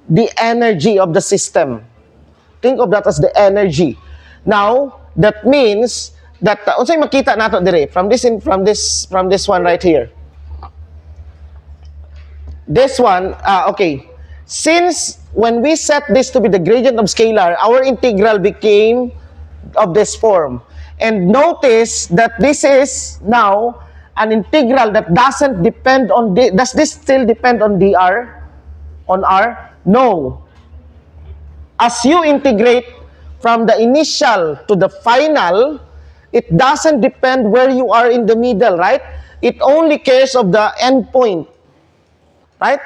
the energy of the system. Think of that as the energy. Now, that means that unsay makita nato dire from this one right here. This one, okay. Since when we set this to be the gradient of scalar, our integral became of this form. And notice that this is now an integral that doesn't depend on does this still depend on dr? On r? No. As you integrate from the initial to the final, it doesn't depend where you are in the middle, right? It only cares of the end point. Right?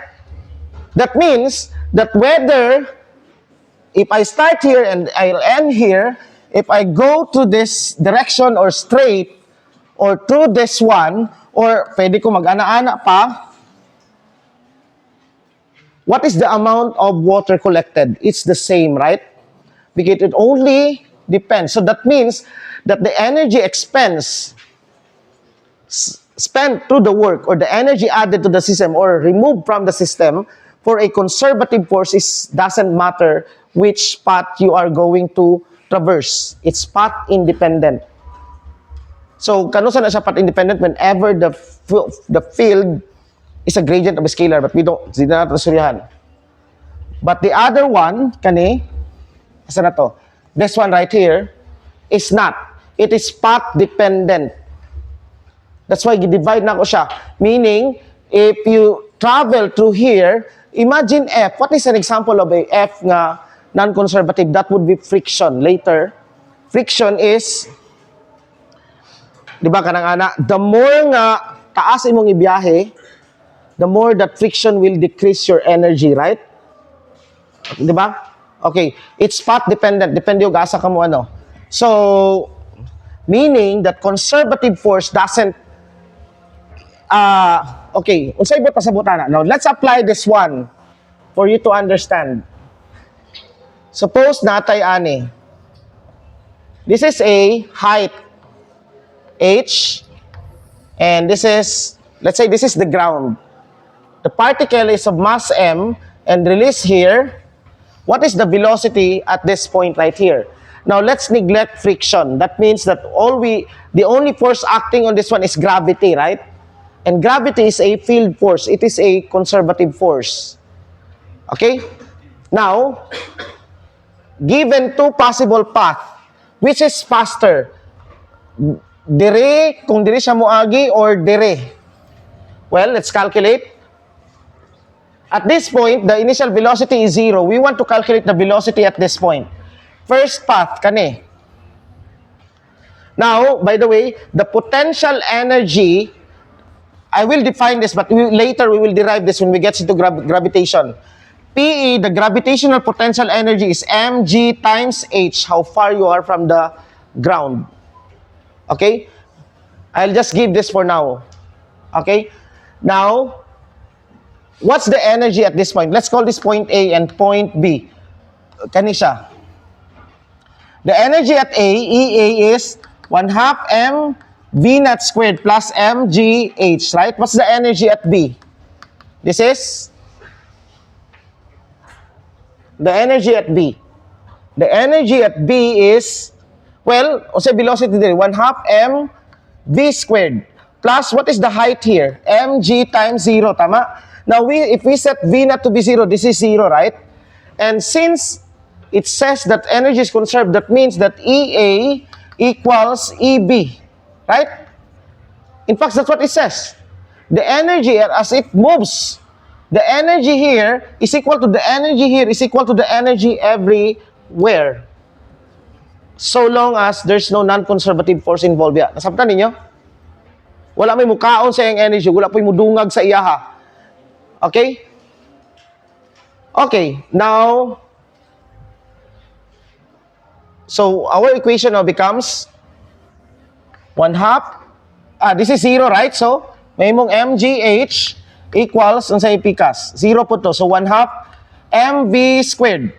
That means that whether if I start here and I'll end here, if I go to this direction or straight, or through this one, or pwede ko mag-ana-ana pa, what is the amount of water collected? It's the same, right? Because it only depends. So that means that the energy expense spent through the work, or the energy added to the system or removed from the system for a conservative force doesn't matter which path you are going to traverse. It's path independent. So, kanusa na siya path independent whenever the field is a gradient of a scalar, but hindi na natin nasuryahan. But the other one, kani, asa na to? This one right here, is not. It is path dependent. That's why i-divide na ko siya. Meaning, if you travel through here, imagine F. What is an example of a F nga non-conservative? That would be friction. Later, friction is, di ba kanang ana, the more nga taas imong ibiyahe, the more that friction will decrease your energy, right? Di ba? Okay, it's path dependent. Depende yung asa ka mo ano. So, meaning that conservative force doesn't okay, unsay bot pasabotana. Now, let's apply this one for you to understand. Suppose natay ani. This is a height h, and this is, let's say this is the ground. The particle is of mass m and released here. What is the velocity at this point right here? Now, let's neglect friction. That means that the only force acting on this one is gravity, right? And gravity is a field force. It is a conservative force. Okay? Now, given two possible paths, which is faster? Dire, kung dire siya moagi, or dire? Well, let's calculate. At this point, the initial velocity is 0. We want to calculate the velocity at this point. First path, kani. Now, by the way, the potential energy, I will define this, but later we will derive this when we get into gravitation. PE, the gravitational potential energy is mg times h, how far you are from the ground. Okay? I'll just give this for now. Okay? Now, what's the energy at this point? Let's call this point A and point B. Kanisha. The energy at A, EA is 1/2 m v naught squared plus mg h, right? What's the energy at B? This is the energy at B. The energy at B is, well, o say velocity there, 1/2 m v squared plus, what is the height here? mg times 0, tama? Now, if we set v naught to be 0, this is 0, right? And since it says that energy is conserved, that means that EA equals EB, right? In fact, that's what it says. The energy, as it moves, the energy here is equal to the energy here is equal to the energy everywhere. So long as there's no non-conservative force involved. Yeah. Nasabtan ninyo? Wala may mukaon sa iyang energy. Wala po'y mudungag sa iyaha. Okay? Okay. Now, so our equation now becomes 1/2. This is 0, right? So, may mong mgh equals, ang sa ipikas, 0 po to. So, 1/2 mv squared.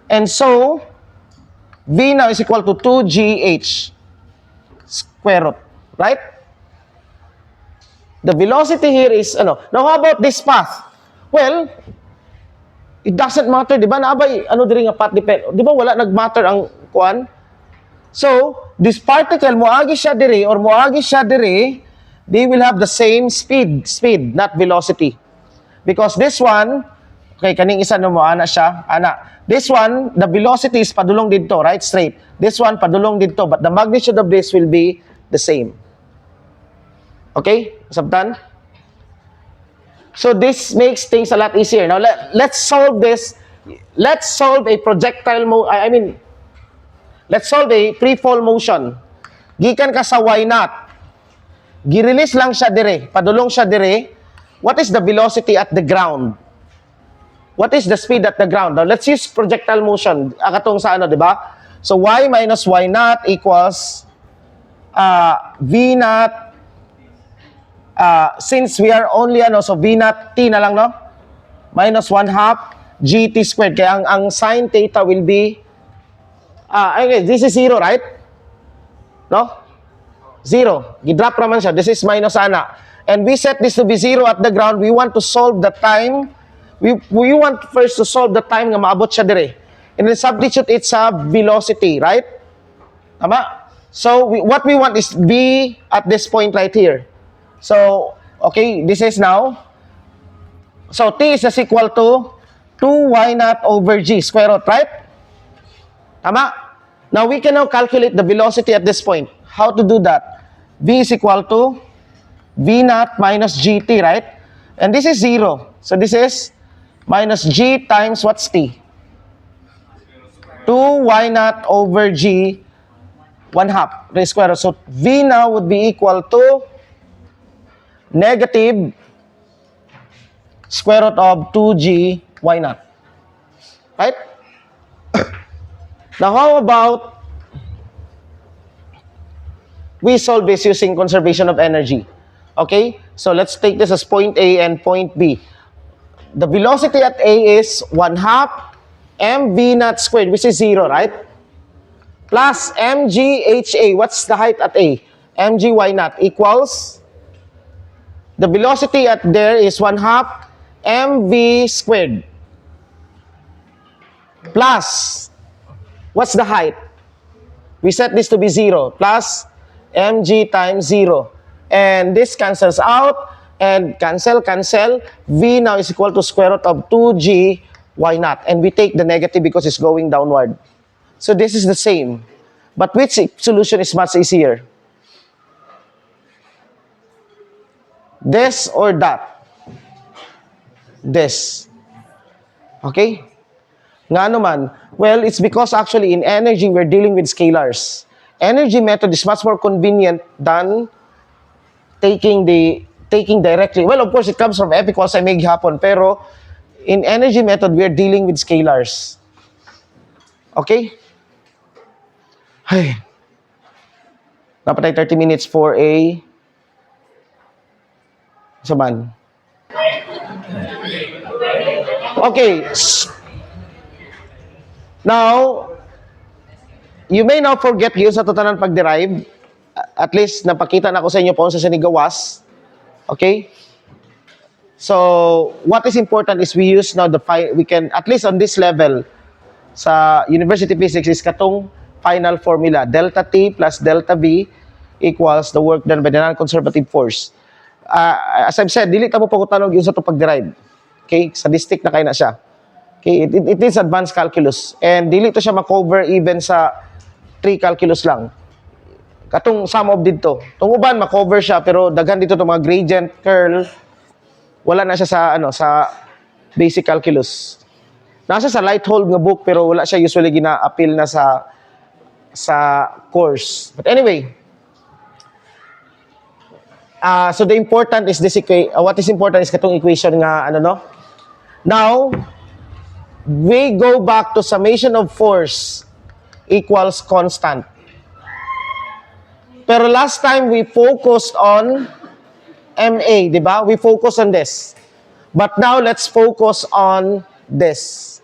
And so, v now is equal to 2gh square root, right? The velocity here is, ano. Now, how about this path? Well, it doesn't matter, di ba? Naabay, ano diri nga path depend. Di ba wala nag-matter ang kuan? So, this particle, moagi siya diri or moagi siya diri, they will have the same speed, not velocity. Because this one, okay, kaning isa no mo, ana siya, ana. This one, the velocity is padulong dito, right? Straight. This one, padulong dito, but the magnitude of this will be the same. Okay? Sabtan? So, this makes things a lot easier. Now, let's solve this. Let's solve a projectile let's solve a free fall motion. Gikan ka sa Y naught. Gi-release lang siya dire. Padulong siya dire. What is the velocity at the ground? What is the speed at the ground? Now, let's use projectile motion. Akatong sa ano, di ba? So, Y minus Y naught equals V naught. Since we are only, so V naught T na lang, no? Minus 1/2 GT squared. Kaya ang sine theta will be, okay, this is 0, right? No? 0. Gidrop naman siya. This is minus ana. And we set this to be 0 at the ground. We want to solve the time. We want first to solve the time nga maabot siya dire. And then substitute it sa velocity, right? Tama? So, what we want is B at this point right here. So, okay, this is now. So, T is just equal to 2y naught over g square root, right? Tama? Now, we can now calculate the velocity at this point. How to do that? V is equal to V naught minus GT, right? And this is 0. So, this is minus G times what's T? 2y naught over G 1/2 raised square root. So, V now would be equal to negative square root of 2G y naught. Right? Now, how about we solve this using conservation of energy? Okay? So, let's take this as point A and point B. The velocity at A is 1/2 mv naught squared, which is 0, right? Plus mgha. What's the height at A? mgy naught equals, the velocity at there is 1/2 mv squared. Plus, what's the height? We set this to be 0. Plus mg times 0. And this cancels out. And cancel. V now is equal to square root of 2g y naught. And we take the negative because it's going downward. So this is the same. But which solution is much easier? This or that? this. Okay? Nga naman, well, it's because actually in energy, we're dealing with scalars. Energy method is much more convenient than taking directly. Well, of course, it comes from F equals mg hapon, pero in energy method, we're dealing with scalars. Okay? Ay. Dapat ay 30 minutes for a saban. Okay. Now, you may now forget yun sa totalan pag-derive. At least, napakita na ko sa inyo po sa sinigawas. Okay? So, what is important is we use now we can, at least on this level, sa University Physics is katong final formula. Delta T plus delta V equals the work done by the non-conservative force. As I've said, dili ta mo pagkutanog yun sa ito pag-derive. Okay? Sadistic na kayo na siya. Okay? It is advanced calculus. And dili to siya makover even sa 3 calculus lang. Katong sum of dito. Tung uban makover siya pero daghan dito itong mga gradient, curl. Wala na siya sa basic calculus. Nasa sa Lighthold nga book pero wala siya usually gina-appeal na sa course. But anyway, so the important is this what is important is katong equation nga Now, we go back to summation of force equals constant. Pero last time we focused on MA, di ba? We focused on this. But now let's focus on this.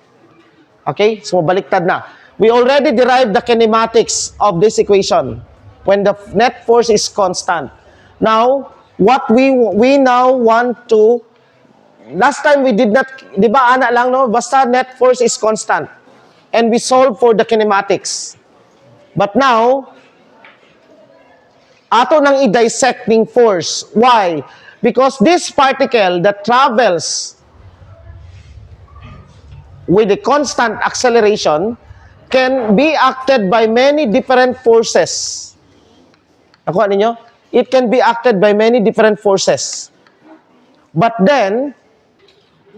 Okay? So baliktad na. We already derived the kinematics of this equation when the net force is constant. Now, what we now want to, last time we did not, di ba ana lang no? Basta net force is constant. And we solve for the kinematics. But now, ato nang i-dissecting force. Why? Because this particle that travels with a constant acceleration can be acted by many different forces. Nakuha ninyo? It can be acted by many different forces. But then,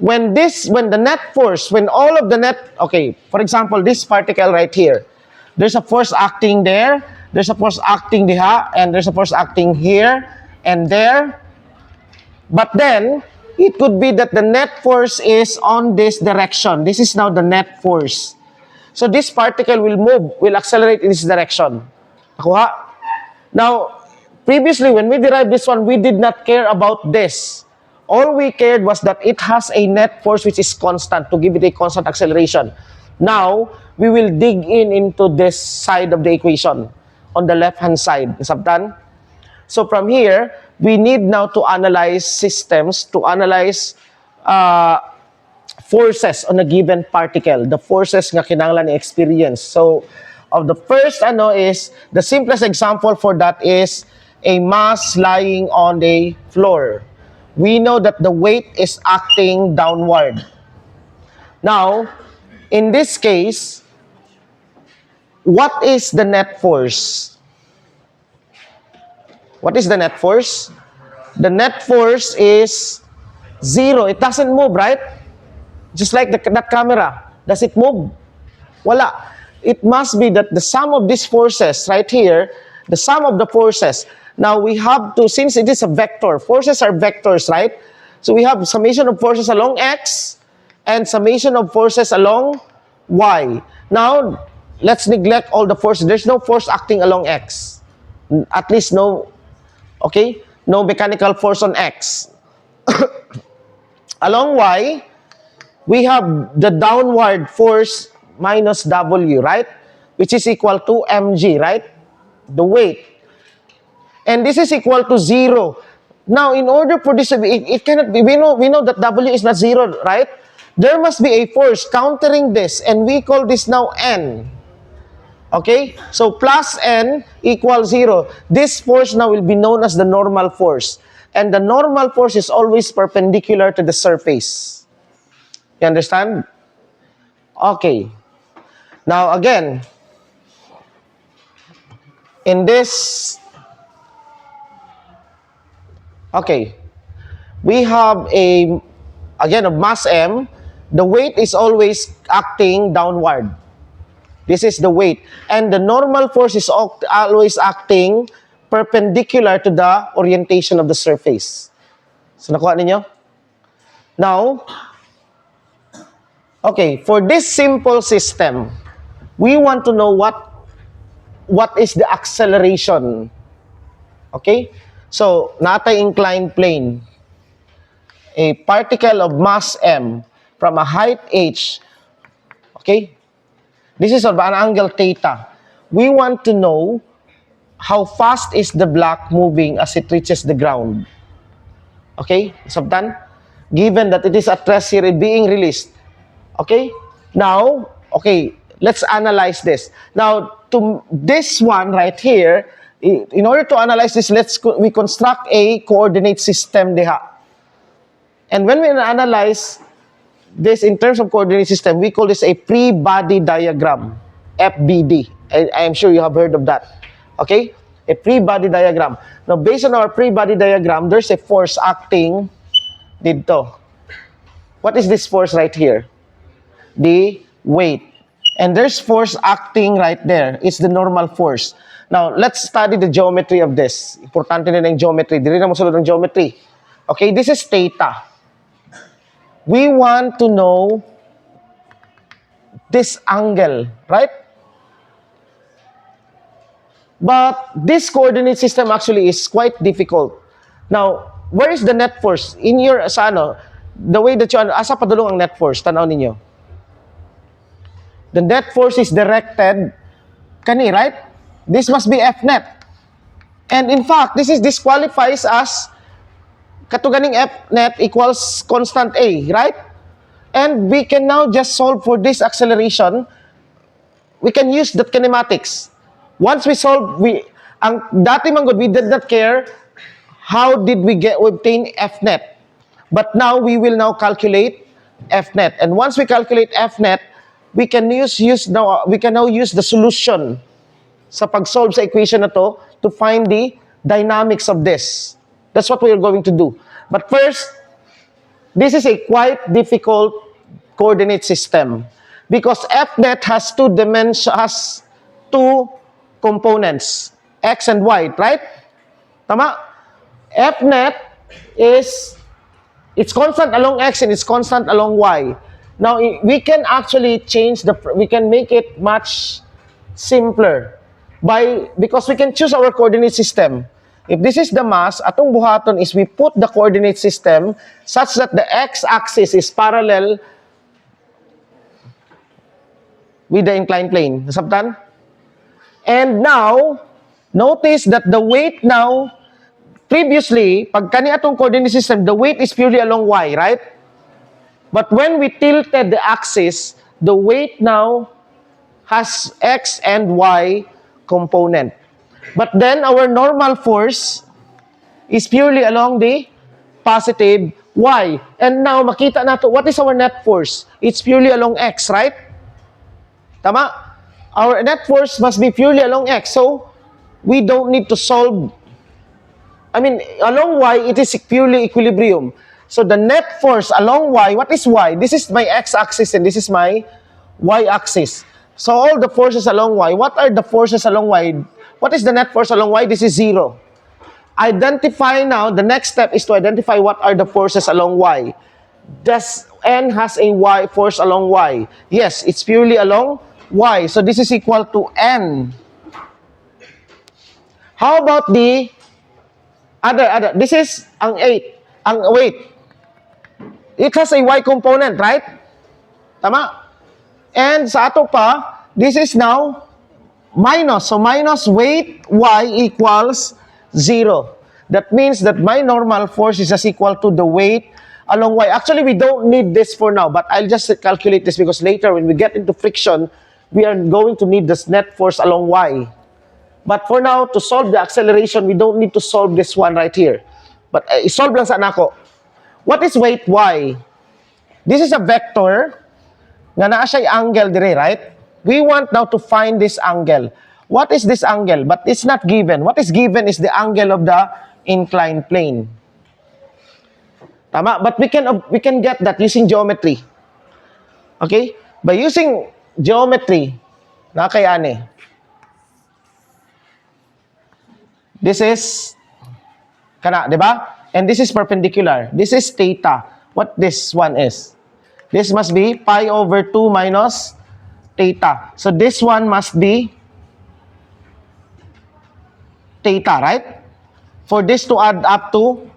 when the net force, when all of the net, okay, for example, this particle right here, there's a force acting there, there's a force acting diha, and there's a force acting here and there. But then, it could be that the net force is on this direction. This is now the net force. So this particle will move, will accelerate in this direction. Nakuha? Now, previously, when we derived this one, we did not care about this. All we cared was that it has a net force which is constant to give it a constant acceleration. Now, we will dig into this side of the equation on the left-hand side. Sabtan? So from here, we need now to analyze systems, to analyze forces on a given particle, the forces nga kinahanglan i-experience. So, of the first is, the simplest example for that is a mass lying on the floor. We know that the weight is acting downward. Now, in this case, what is the net force? What is the net force? The net force is 0. It doesn't move, right? Just like that camera. Does it move? Wala. It must be that the sum of these forces right here, the sum of the forces. Now we have to, since it is a vector, forces are vectors, right? So we have summation of forces along x and summation of forces along y. Now, let's neglect all the forces. There's no force acting along x. At least no, okay? No mechanical force on x. Along y, we have the downward force minus w, right? Which is equal to mg, right? The weight. And this is equal to 0. Now, in order for this to be, it cannot be, we know that w is not 0, right? There must be a force countering this, and we call this now n. Okay? So, plus n equals 0. This force now will be known as the normal force. And the normal force is always perpendicular to the surface. You understand? Okay. Now, again, in this, okay, we have a again, of mass M, the weight is always acting downward. This is the weight. And the normal force is always acting perpendicular to the orientation of the surface. So, nakuha ninyo? Now, okay, for this simple system, we want to know what is the acceleration. Okay? So, natay inclined plane. A particle of mass M from a height h. Okay? This is an angle theta. We want to know how fast is the block moving as it reaches the ground. Okay? Sabtan? Given that it is at rest here, being released. Okay? Now, okay, let's analyze this. Now, to this one right here, in order to analyze this, we construct a coordinate system diha. And when we analyze this in terms of coordinate system, we call this a free body diagram, FBD. I am sure you have heard of that. Okay? A free body diagram. Now, based on our free body diagram, there's a force acting dito. What is this force right here? The weight. And there's force acting right there. It's the normal force. Now, let's study the geometry of this. Importante na ng geometry. Dili na masulod ng geometry. Okay, this is theta. We want to know this angle, right? But this coordinate system actually is quite difficult. Now, where is the net force? In your, the way that you, asa padulong ang net force? Tanaw ninyo. The net force is directed, kani, right? This must be F net. And in fact, this qualifies as katuganing F net equals constant A, right? And we can now just solve for this acceleration. We can use that kinematics. Once we solve, ang dati man good, we did not care how did we obtain F net. But now we will now calculate F net. And once we calculate F net, we can now use the solution sa pag-solve sa equation na to find the dynamics of this. That's what we are going to do. But first, this is a quite difficult coordinate system because F net has two components, x and y, right? Tama? F net it's constant along x and it's constant along y. Now, we can actually we can make it much simpler because we can choose our coordinate system. If this is the mass, atong buhaton is we put the coordinate system such that the x-axis is parallel with the inclined plane. Nasabtan? And now, notice that the weight now, previously, pag kani atong coordinate system, the weight is purely along y, right? But when we tilted the axis, the weight now has x and y component. But then our normal force is purely along the positive y. And now makita nato what is our net force? It's purely along x, right? Tama? Our net force must be purely along x. So we don't need to solve. I mean, along y, it is purely equilibrium. So the net force along y, what is y? This is my x-axis and this is my y-axis. So all the forces along y, what are the forces along y? What is the net force along y? This is 0. Identify now, the next step is to identify what are the forces along y. Does N has a y force along y? Yes, it's purely along y. So this is equal to N. How about the other? This is ang 8. Wait. It has a y component, right? Tama? And sa ato pa, this is now minus. So minus weight y equals 0. That means that my normal force is just equal to the weight along y. Actually, we don't need this for now, but I'll just calculate this because later when we get into friction, we are going to need this net force along y. But for now, to solve the acceleration, we don't need to solve this one right here. But isolve lang sa nako. What is weight y? This is a vector nga naa siya angle dire, right? We want now to find this angle. What is this angle? But it's not given. What is given is the angle of the inclined plane. Tama? But we can get that using geometry. Okay? By using geometry, nakakayani. This is kana, di ba? And this is perpendicular. This is theta. What this one is? This must be pi over 2 minus theta. So this one must be theta, right? For this to add up to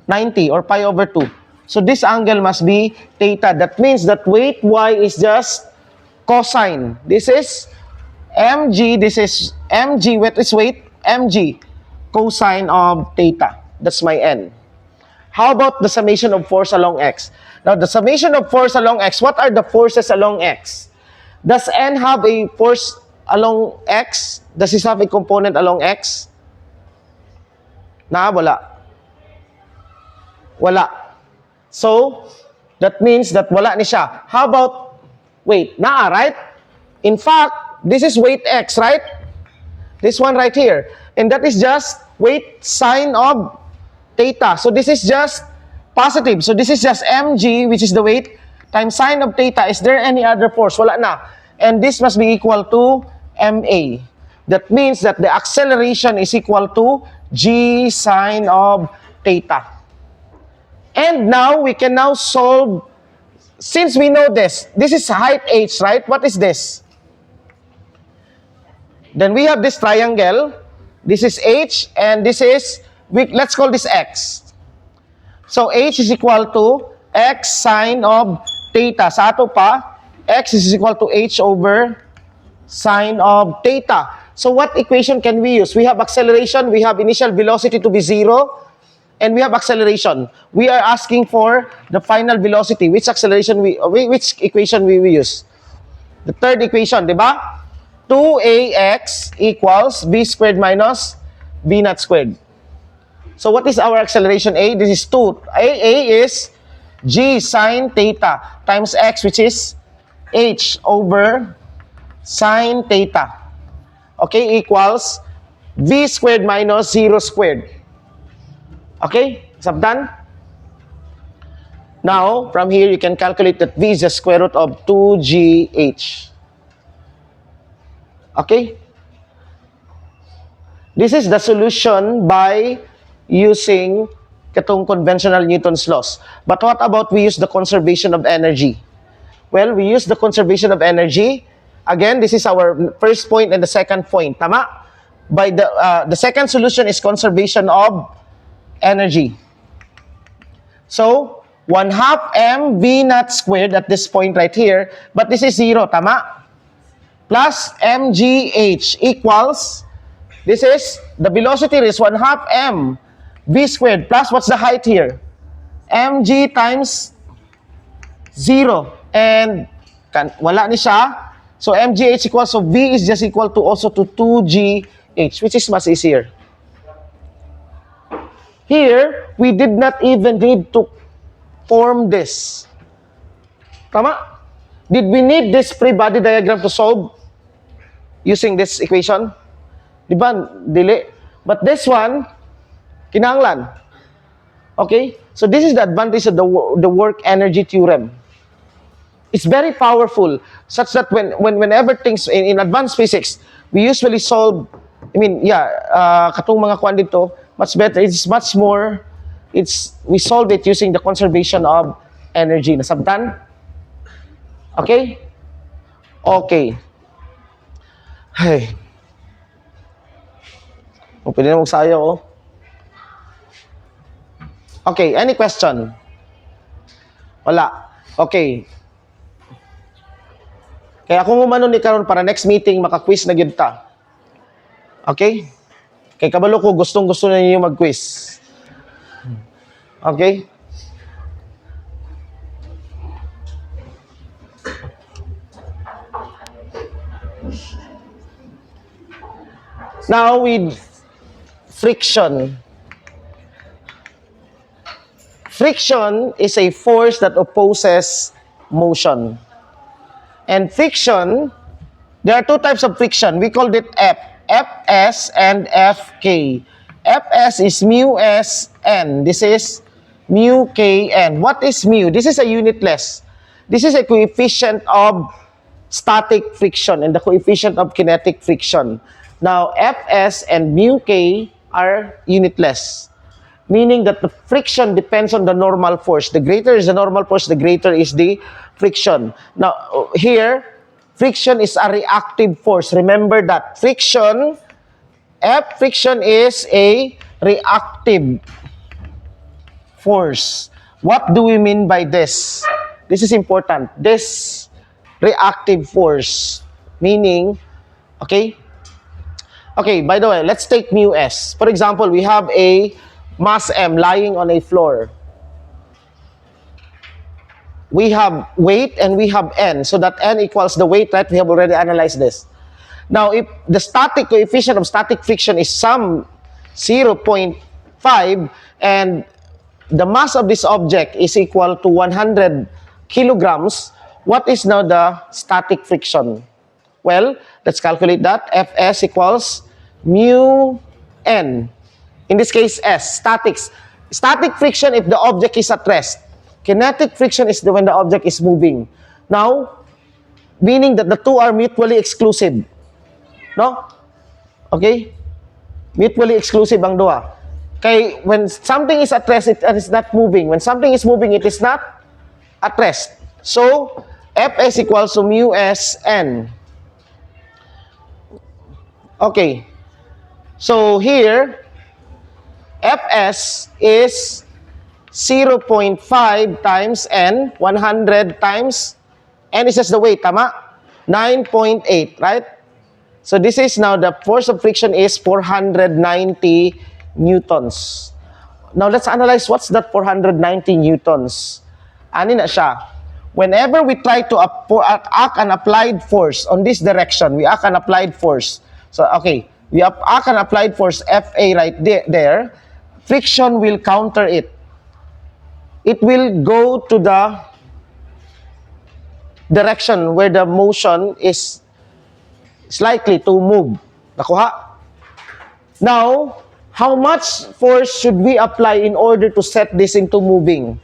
90 or pi over 2. So this angle must be theta. That means that weight y is just cosine. This is mg. This is mg. What is weight? Mg. Cosine of theta. That's my n. How about the summation of force along x? Now, the summation of force along x, what are the forces along x? Does n have a force along x? Does this have a component along x? Wala. Wala. So, that means that wala ni siya. How about, wait, right? In fact, this is weight x, right? This one right here. And that is just weight sine of theta. So this is just positive. So this is just mg, which is the weight, times sine of theta. Is there any other force? Wala na. And this must be equal to ma. That means that the acceleration is equal to g sine of theta. And now, we can now solve, since we know this is height h, right? What is this? Then we have this triangle. This is h, and this is, let's call this x. So, h is equal to x sine of theta. Sa ato pa, x is equal to h over sine of theta. So, what equation can we use? We have acceleration, we have initial velocity to be 0, and we have acceleration. We are asking for the final velocity. Which equation we use? The third equation, di ba? 2ax equals b squared minus b naught squared. So what is our acceleration a? This is 2. A is g sine theta times x, which is h over sine theta. Okay, equals v squared minus 0 squared. Okay, is that done? Now, from here, you can calculate that v is the square root of 2gh. Okay? This is the solution by using katong conventional Newton's laws. But what about we use the conservation of energy? Well, we use the conservation of energy. Again, this is our first point and the second point. Tama? By the second solution is conservation of energy. So, 1/2 m v naught squared at this point right here, but this is 0, tama? Plus mgh equals, this is, the velocity is 1/2 m v squared plus what's the height here? Mg times 0. And wala ni siya. So mgh equals, so v is just equal to also to 2gh, which is much easier. Here, we did not even need to form this. Tama? Did we need this free body diagram to solve using this equation? Di ba? Dili. But this one, kinahanglan. Okay? So this is the advantage of the work energy theorem. It's very powerful, such that whenever things in advanced physics, we usually solve, katong mga kwan dito, much better. It's much more, we solve it using the conservation of energy. Nasabtan? Okay? Okay. Hey. Pwede na magsayo, oh. Okay, any question? Wala. Okay. Kaya kung umano ni karon para next meeting, maka-quiz na gyud ta. Okay? Kay kabalo ko, gustong-gusto na ninyo mag-quiz. Okay? Now with friction. Friction is a force that opposes motion. And friction, there are two types of friction. We called it Fs and Fk. Fs is mu s n. This is mu kn. What is mu? This is a unitless. This is a coefficient of static friction and the coefficient of kinetic friction. Now, Fs and mu k are unitless, meaning that the friction depends on the normal force. The greater is the normal force, the greater is the friction. Now, here, friction is a reactive force. Remember that. Friction, F friction is a reactive force. What do we mean by this? This is important. This reactive force, meaning, okay, by the way, let's take mu s. For example, we have a mass m lying on a floor. We have weight and we have n, so that n equals the weight, right? We have already analyzed this. Now, if the static coefficient of static friction is some 0.5 and the mass of this object is equal to 100 kilograms, what is now the static friction? Well, let's calculate that. Fs equals mu n. In this case, S, statics. Static friction if the object is at rest. Kinetic friction is when the object is moving. Now, meaning that the two are mutually exclusive. No? Okay? Mutually exclusive ang dua. Okay, when something is at rest, it is not moving. When something is moving, it is not at rest. So, Fs equals to mu s n. Okay. So, here, Fs is 0.5 times n, 100 times, n is just the weight, tama? 9.8, right? So this is now the force of friction is 490 newtons. Now let's analyze what's that 490 newtons. Ano na siya? Whenever we try to act an applied force on this direction, we act an applied force. So okay, we act an applied force Fa right there. Friction will counter it. It will go to the direction where the motion is likely to move. Nakuha? Now, how much force should we apply in order to set this into moving?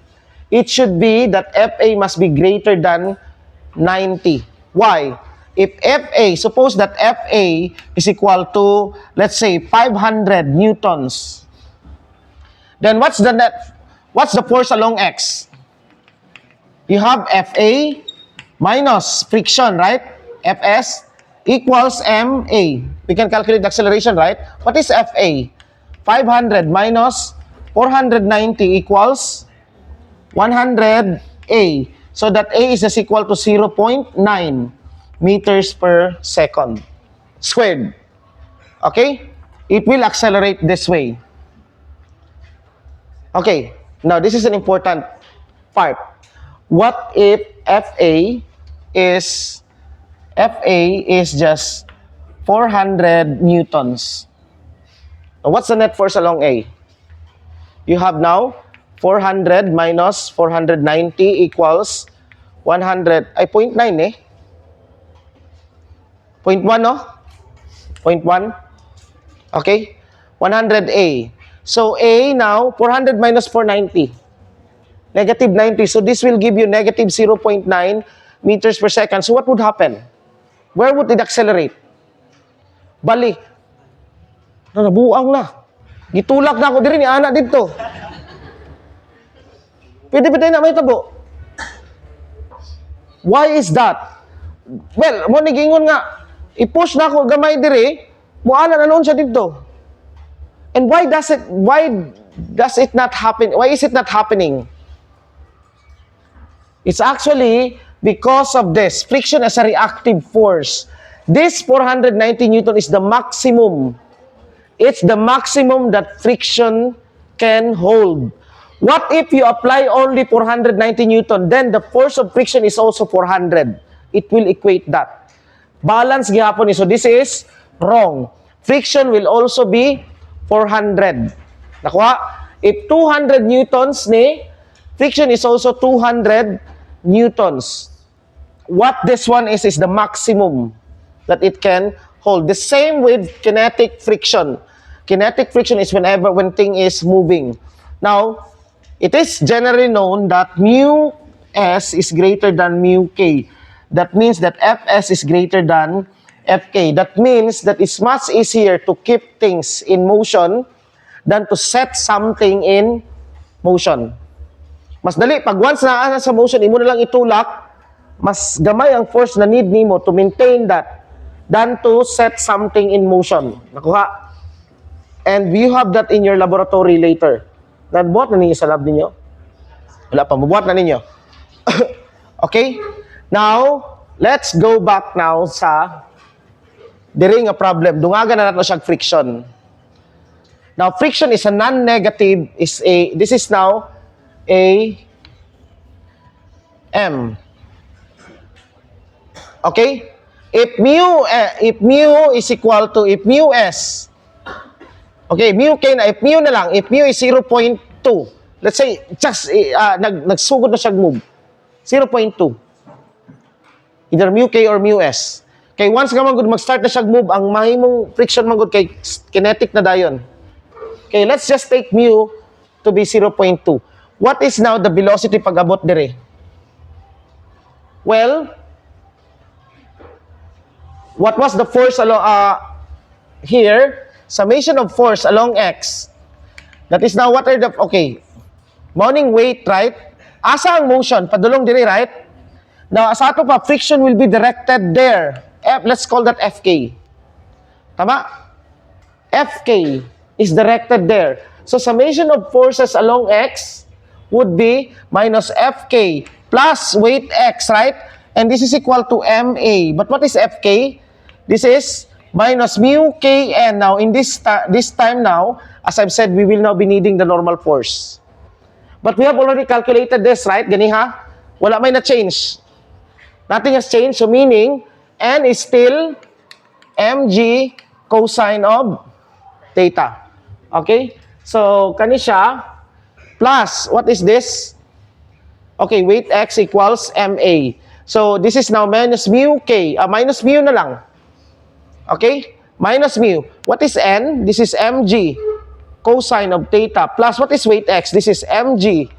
It should be that Fa must be greater than 90. Why? If Fa, suppose that Fa is equal to, let's say, 500 newtons, then what's the force along X? You have Fa minus friction, right? Fs equals ma. We can calculate the acceleration, right? What is Fa? 500 minus 490 equals 100a. So that a is just equal to 0.9 meters per second squared. Okay? It will accelerate this way. Okay, now this is an important part. What if Fa is just 400 newtons? Now, what's the net force along A? You have now 400 minus 490 equals 100, ay 0.9 eh. 0.1 no? 0.1. Okay? 100A. So A now, 400 minus 490. Negative 90. So this will give you negative 0.9 meters per second. So what would happen? Where would it accelerate? Bali. Nabuang na. Gitulak na ako diri ni ana dito. Pwede na may tabo. Why is that? Well, mo nigingon nga, i-push na ako gamay diri, muana na noon siya dito. And why does it not happen? Why is it not happening? It's actually because of this friction as a reactive force. This 490 Newton is the maximum. It's the maximum that friction can hold. What if you apply only 490 Newton? Then the force of friction is also 400. It will equate that. Balance gihapon ni. So this is wrong. Friction will also be 400. Nakuha? If 200 newtons ni, friction is also 200 newtons. What this one is the maximum that it can hold. The same with kinetic friction. Kinetic friction is when thing is moving. Now, It is generally known that mu s is greater than mu k. That means that Fs is greater than Fk. That means that it's much easier to keep things in motion than to set something in motion. Mas dali, pag once na sa motion, imo na lang itulak, mas gamay ang force na need nimo to maintain that than to set something in motion. Nakuha? And you have that in your laboratory later. Nabuhat na ninyo sa lab ninyo? Wala pa, mabuhat na ninyo. Okay? Now, let's go back now sa diri nga problem. Dungagan na nato siyang friction. Now, friction is a non-negative, this is now a M. Okay? If mu is equal to, if mu s, okay, mu k na, if mu na lang, if mu is 0.2, let's say, just, nagsugod na siya move, 0.2. Either mu k or mu s. Okay, once ka mag-start na siya move, ang mahimong friction magod kay kinetic na dayon. Okay, let's just take mu to be 0.2. What is now the velocity pag abot dire? Well, what was the force along here? Summation of force along x. That is now what are the, okay, morning weight, right? Asa ang motion? Padulong dire, right? Now, sa ato pa, friction will be directed there. Let's call that Fk. Tama? Fk is directed there. So, summation of forces along x would be minus Fk plus weight x, right? And this is equal to ma. But what is Fk? This is minus mu kn. Now, in this time now, as I've said, we will now be needing the normal force. But we have already calculated this, right? Ganiha? Wala may na-change. Nothing has changed. So, meaning, n is still mg cosine of theta. Okay? So, kani siya plus, what is this? Okay, weight x equals ma. So, this is now minus mu k. Minus mu na lang. Okay? Minus mu. What is n? This is mg cosine of theta plus what is weight x? This is mg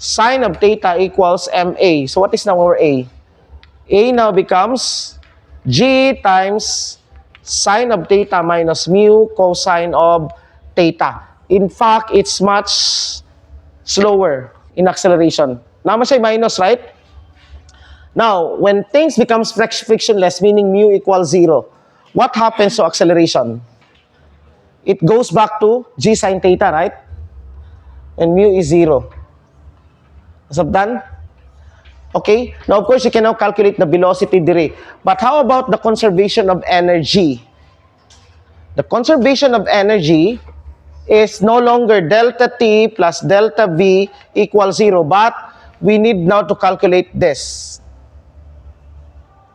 sine of theta equals ma. So, what is now our a? A now becomes g times sine of theta minus mu cosine of theta. In fact, it's much slower in acceleration. Naman siya minus, right? Now, when things becomes frictionless, meaning mu equals 0, what happens to acceleration? It goes back to g sine theta, right? And mu is 0. Is that done? Okay? Now, of course, you can now calculate the velocity dire. But how about the conservation of energy? The conservation of energy is no longer delta T plus delta V equals 0. But we need now to calculate this.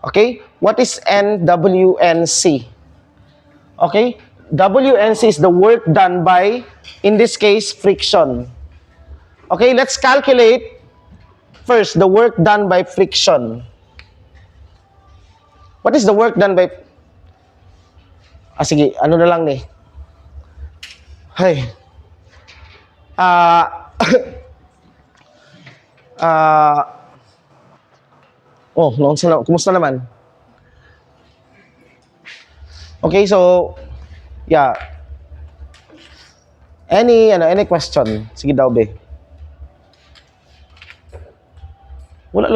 Okay? What is NWNC? Okay? WNC is the work done by, in this case, friction. Okay? Let's calculate first the work done by friction. What is the work done by... sige, ano na lang ni. Hay. Kumusta naman? Okay, so, yeah. Any question? Sige daw, be. Wala lang.